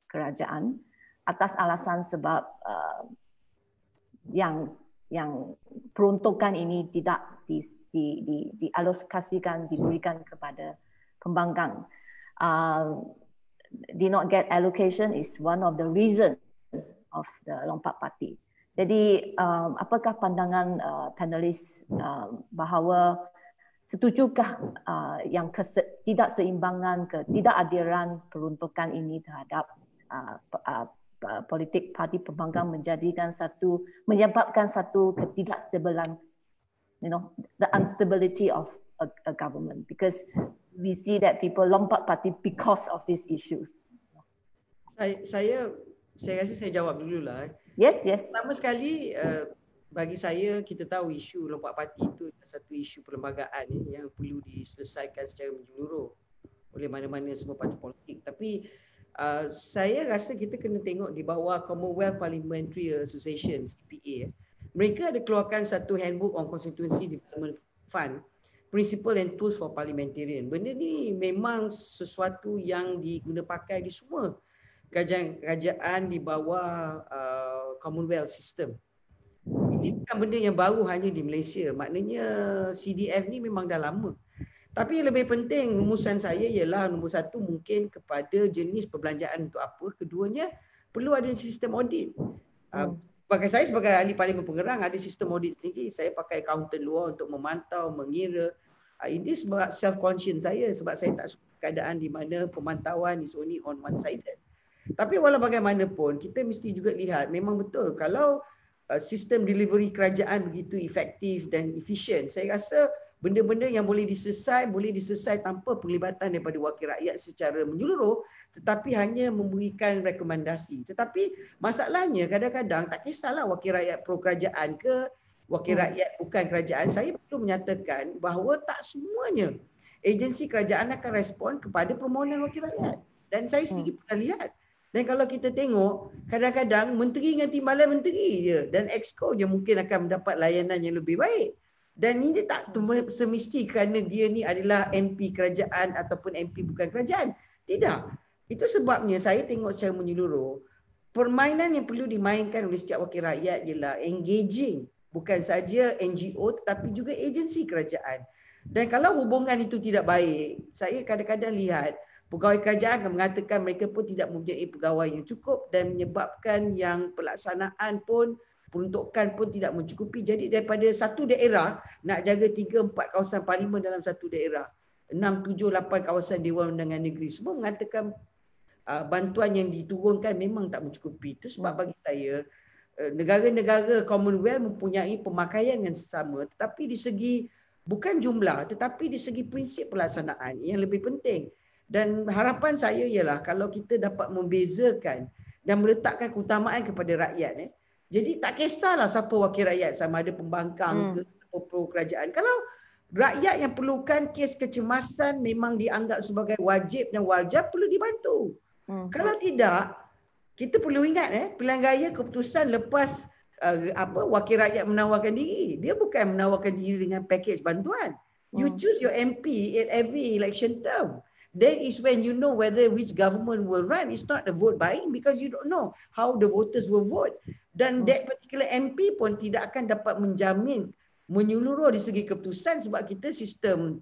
kerajaan atas alasan sebab yang peruntukan ini tidak dialokasikan, diberikan kepada pembangkang. Did not get allocation is one of the reason of the lompat parti. Jadi apakah pandangan panelis bahawa setujukah yang ketidakseimbangan, ketidakadilan peruntukan ini terhadap politik parti pembangkang menyebabkan satu ketidakstabilan, the instability of a government, because we see that people lompat parti because of these issues. Saya rasa saya jawab dululah. Yes. Pertama sekali, bagi saya, kita tahu isu lompat parti itu satu isu perlembagaan yang perlu diselesaikan secara menyeluruh oleh mana-mana semua parti politik. Tapi saya rasa kita kena tengok di bawah Commonwealth Parliamentary Association, CPA. Mereka ada keluarkan satu handbook on constituency development fund, principle and tools for parliamentarian. Benda ni memang sesuatu yang diguna pakai di semua kerajaan di bawah Commonwealth system. Ini bukan benda yang baru hanya di Malaysia. Maknanya CDF ni memang dah lama. Tapi yang lebih penting rumusan saya ialah nombor satu mungkin kepada jenis perbelanjaan untuk apa. Keduanya perlu ada sistem audit. Bagi saya sebagai ahli parlimen pengerang ada sistem audit tinggi. Saya pakai accountant luar untuk memantau, mengira. Ini sebab self-conscious saya sebab saya tak suka keadaan di mana pemantauan is only on one-sided. Tapi walau bagaimanapun kita mesti juga lihat memang betul kalau sistem delivery kerajaan begitu efektif dan efisien. Saya rasa benda-benda yang boleh diselesai tanpa perlibatan daripada wakil rakyat secara menyeluruh tetapi hanya memberikan rekomendasi. Tetapi masalahnya kadang-kadang tak kisahlah wakil rakyat pro kerajaan ke wakil rakyat bukan kerajaan, saya perlu menyatakan bahawa tak semuanya agensi kerajaan akan respon kepada permohonan wakil rakyat. Dan saya sendiri pernah lihat. Dan kalau kita tengok, kadang-kadang menteri dengan timbalan menteri je dan exco je mungkin akan mendapat layanan yang lebih baik. Dan ini tak semesti kerana dia ni adalah MP kerajaan ataupun MP bukan kerajaan. Tidak. Itu sebabnya saya tengok secara menyeluruh, permainan yang perlu dimainkan oleh setiap wakil rakyat ialah engaging bukan saja NGO tetapi juga agensi kerajaan. Dan kalau hubungan itu tidak baik, saya kadang-kadang lihat pegawai kerajaan akan mengatakan mereka pun tidak mempunyai pegawai yang cukup dan menyebabkan yang pelaksanaan pun, peruntukan pun tidak mencukupi. Jadi daripada satu daerah nak jaga 3-4 kawasan parlimen dalam satu daerah, 6, 7, 8 kawasan Dewan Undangan Negeri, semua mengatakan bantuan yang diturunkan memang tak mencukupi. Itu sebab bagi saya negara-negara Commonwealth mempunyai pemakaian yang sama tetapi di segi bukan jumlah tetapi di segi prinsip pelaksanaan yang lebih penting. Dan harapan saya ialah kalau kita dapat membezakan dan meletakkan keutamaan kepada rakyat. Jadi tak kisahlah siapa wakil rakyat, sama ada pembangkang ke pro kerajaan. Kalau rakyat yang perlukan kes kecemasan memang dianggap sebagai wajib dan wajar, perlu dibantu. Kalau tidak, kita perlu ingat pilihan raya keputusan lepas wakil rakyat menawarkan diri. Dia bukan menawarkan diri dengan pakej bantuan. You choose your MP at every election term. That is when you know whether which government will run. It's not a vote buying because you don't know how the voters will vote. Dan that particular MP pun tidak akan dapat menjamin menyeluruh di segi keputusan sebab kita sistem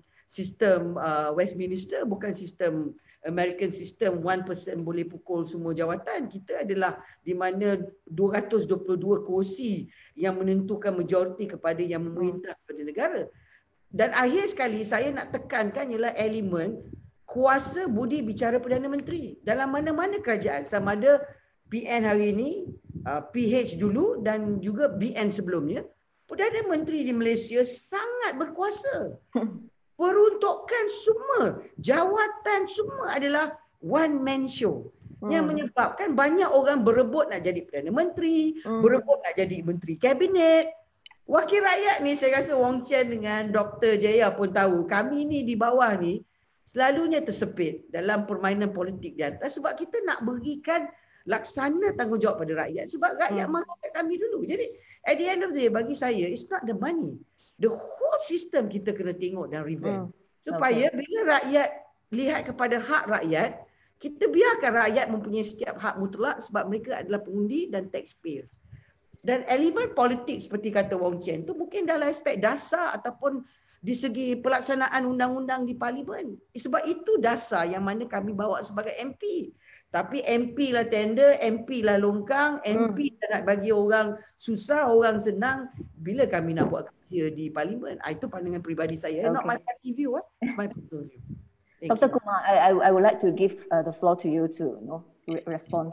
Westminster bukan sistem American system, one person boleh pukul semua jawatan. Kita adalah di mana 222 kursi yang menentukan majoriti kepada yang memerintah kepada negara. Dan akhir sekali saya nak tekankan ialah elemen kuasa budi bicara Perdana Menteri dalam mana-mana kerajaan, sama ada PN hari ini, PH dulu dan juga BN sebelumnya. Perdana Menteri di Malaysia sangat berkuasa. Peruntukan semua, jawatan semua adalah one man show. Yang menyebabkan banyak orang berebut nak jadi Perdana Menteri, berebut nak jadi Menteri Kabinet. Wakil rakyat ni saya rasa Wong Chen dengan Dr. Jaya pun tahu, kami ni di bawah ni selalunya tersepit dalam permainan politik di atas sebab kita nak berikan laksana tanggungjawab pada rakyat sebab rakyat mahu kat kami dulu. Jadi at the end of the day bagi saya it's not the money. The whole system kita kena tengok dan revamp. Supaya bila rakyat lihat kepada hak rakyat, kita biarkan rakyat mempunyai setiap hak mutlak sebab mereka adalah pengundi dan taxpayers. Dan elemen politik seperti kata Wong Chen tu mungkin dalam aspek dasar ataupun di segi pelaksanaan undang-undang di parlimen. Sebab itu dasar yang mana kami bawa sebagai MP. Tapi MP lah tender, MP lah longkang, MP nak bagi orang susah, orang senang. Bila kami nak buat kerja di parlimen? Itu pandangan peribadi saya. Not my party view. It's my personal view. Dr. Kumar, I would like to give the floor to you to respond.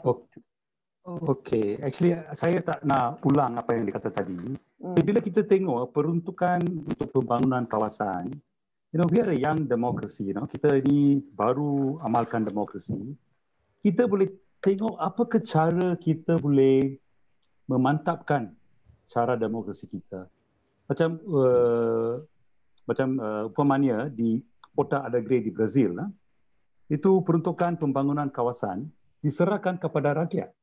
Okay, actually saya tak nak ulang apa yang dikata tadi. Bila kita tengok peruntukan untuk pembangunan kawasan, we are a young democracy. Kita ini baru amalkan demokrasi. Kita boleh tengok apakah cara kita boleh memantapkan cara demokrasi kita. Macam umpamanya di Porto Alegre di Brazil, itu peruntukan pembangunan kawasan diserahkan kepada rakyat.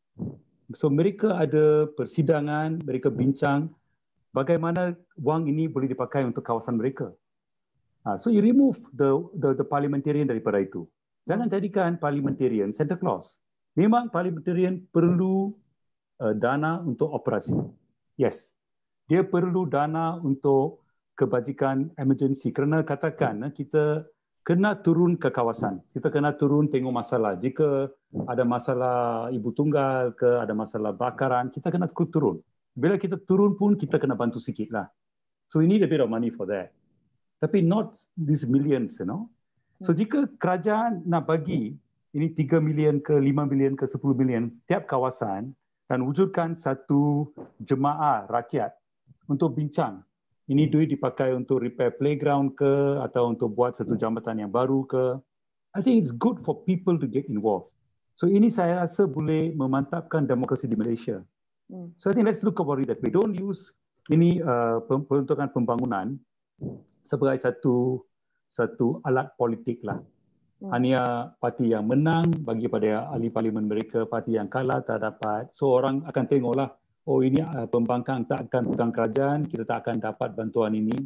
So mereka ada persidangan, mereka bincang bagaimana wang ini boleh dipakai untuk kawasan mereka. So you remove the parliamentarian daripada itu. Jangan jadikan parliamentarian Santa Claus. Memang parliamentarian perlu dana untuk operasi. Yes. Dia perlu dana untuk kebajikan emergency. Kerana katakan kita kena turun ke kawasan. Kita kena turun tengok masalah. Jika ada masalah ibu tunggal ke, ada masalah bakaran, kita kena turun. Bila kita turun pun kita kena bantu sikit lah. So we need a bit of money for that. Tapi not these millions, you know. So jika kerajaan nak bagi ini 3 million ke 5 million ke 10 million tiap kawasan dan wujudkan satu jemaah rakyat untuk bincang. Ini duit dipakai untuk repair playground ke atau untuk buat satu jambatan yang baru ke. I think it's good for people to get involved. So ini saya rasa boleh memantapkan demokrasi di Malaysia. So I think let's look about it that we don't use ini peruntukan pembangunan sebagai satu alat politik lah. Hanya parti yang menang bagi pada ahli parlimen mereka, parti yang kalah tak dapat. So orang akan tengoklah, oh ini pembangkang tak akan pegang kerajaan, kita tak akan dapat bantuan ini.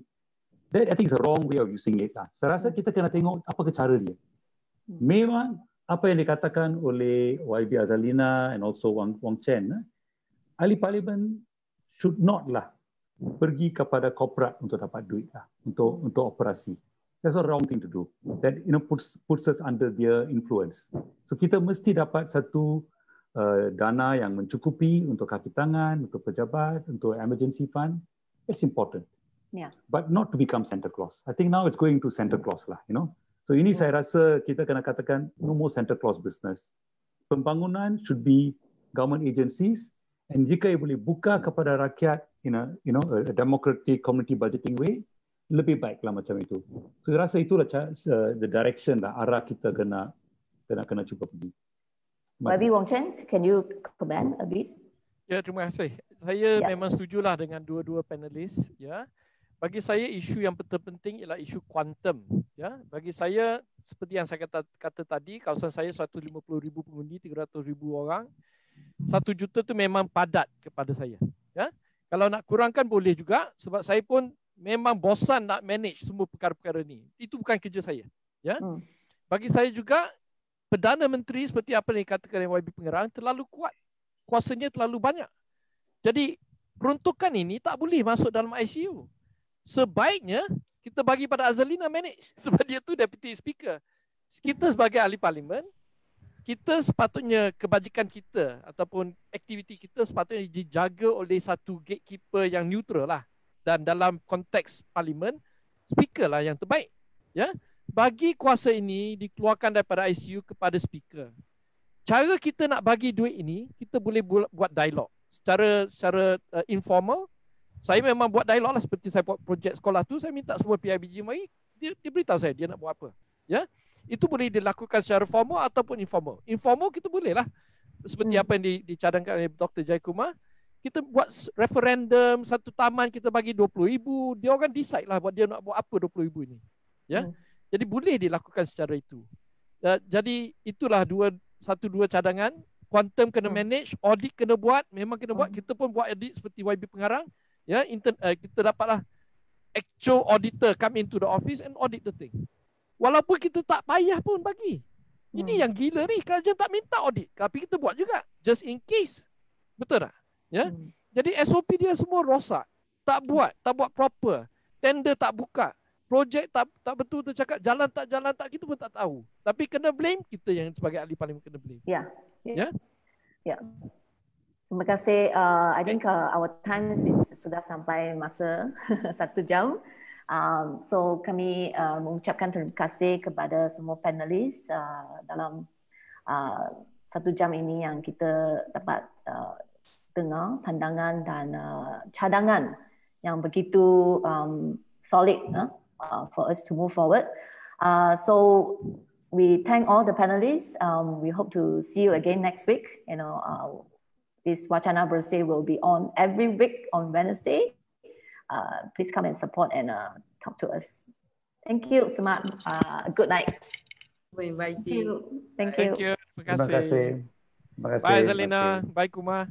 That I think is a wrong way of using it lah. Saya rasa kita kena tengok apa cara dia. Memang apa yang dikatakan oleh YB Azalina and also Wong Chen, ahli parlimen should not lah pergi kepada korporat untuk dapat duit lah, untuk operasi. That's a wrong thing to do. That puts us under their influence. So kita mesti dapat satu dana yang mencukupi untuk kaki tangan, untuk pejabat, untuk emergency fund. It's important. Yeah. But not to become Santa Claus. I think now it's going to Santa Claus lah, you know. So ini saya rasa kita kena katakan no more Santa Claus business. Pembangunan should be government agencies, and jika boleh buka kepada rakyat in a democratic community budgeting way, lebih baiklah macam itu. So, saya rasa itulah the direction lah, arah kita kena cuba pergi. YB Wong Chen, can you comment a bit? Ya, terima kasih. Saya memang setujulah dengan dua-dua panelis. Ya, bagi saya isu yang penting ialah isu kuantum. Ya, bagi saya seperti yang saya kata tadi, kawasan saya 150,000 pengundi, 300,000 orang. 1 juta tu memang padat kepada saya. Ya, kalau nak kurangkan boleh juga, sebab saya pun memang bosan nak manage semua perkara-perkara ni. Itu bukan kerja saya. Ya, bagi saya juga Perdana Menteri seperti apa yang dikatakan oleh YB Pengarang terlalu kuat. Kuasanya terlalu banyak. Jadi peruntukan ini tak boleh masuk dalam ICU. Sebaiknya kita bagi pada Azalina manage sebab dia tu deputy speaker. Kita sebagai ahli parlimen, kita sepatutnya kebajikan kita ataupun aktiviti kita sepatutnya dijaga oleh satu gatekeeper yang neutral lah. Dan dalam konteks parlimen, speaker lah yang terbaik. Ya, bagi kuasa ini dikeluarkan daripada ICU kepada speaker. Cara kita nak bagi duit ini, kita boleh buat dialog secara informal. Saya memang buat dialog lah, seperti saya buat projek sekolah tu, saya minta semua PIBG mari, dia beritahu saya dia nak buat apa. Ya, itu boleh dilakukan secara formal ataupun informal. Informal kita boleh lah, seperti apa yang dicadangkan oleh Dr. Jayakumar. Kita buat referendum, satu taman kita bagi 20,000, dia orang decide lah buat dia nak buat apa 20,000 ini. Ya, jadi boleh dilakukan secara itu. Jadi itulah dua cadangan. Quantum kena manage, audit kena buat, memang kena buat. Kita pun buat audit seperti YB Pengarang. Ya, kita dapatlah actual auditor come into the office and audit the thing. Walaupun kita tak payah pun bagi. Ini yang gila ni, kerajaan tak minta audit, tapi kita buat juga just in case. Betul tak? Ya. Jadi SOP dia semua rosak. Tak buat proper. Tender tak buka. Projek tak betul tercakap, jalan tak kita pun tak tahu. Tapi kena blame kita yang sebagai ahli parlimen kena blame. Ya. Ya. Ya. Terima kasih. I think our time sudah sampai masa 1 jam. So kami mengucapkan terima kasih kepada semua panelis dalam 1 jam ini yang kita dapat dengar pandangan dan cadangan yang begitu solid for us to move forward. So we thank all the panelists. We hope to see you again next week. This Wacana Bersih will be on every week on Wednesday. Please come and support and talk to us. Thank you, Smart. Good night. For inviting. Thank you. Terima kasih. Terima kasih. Bye Azalina. Bye Kumar.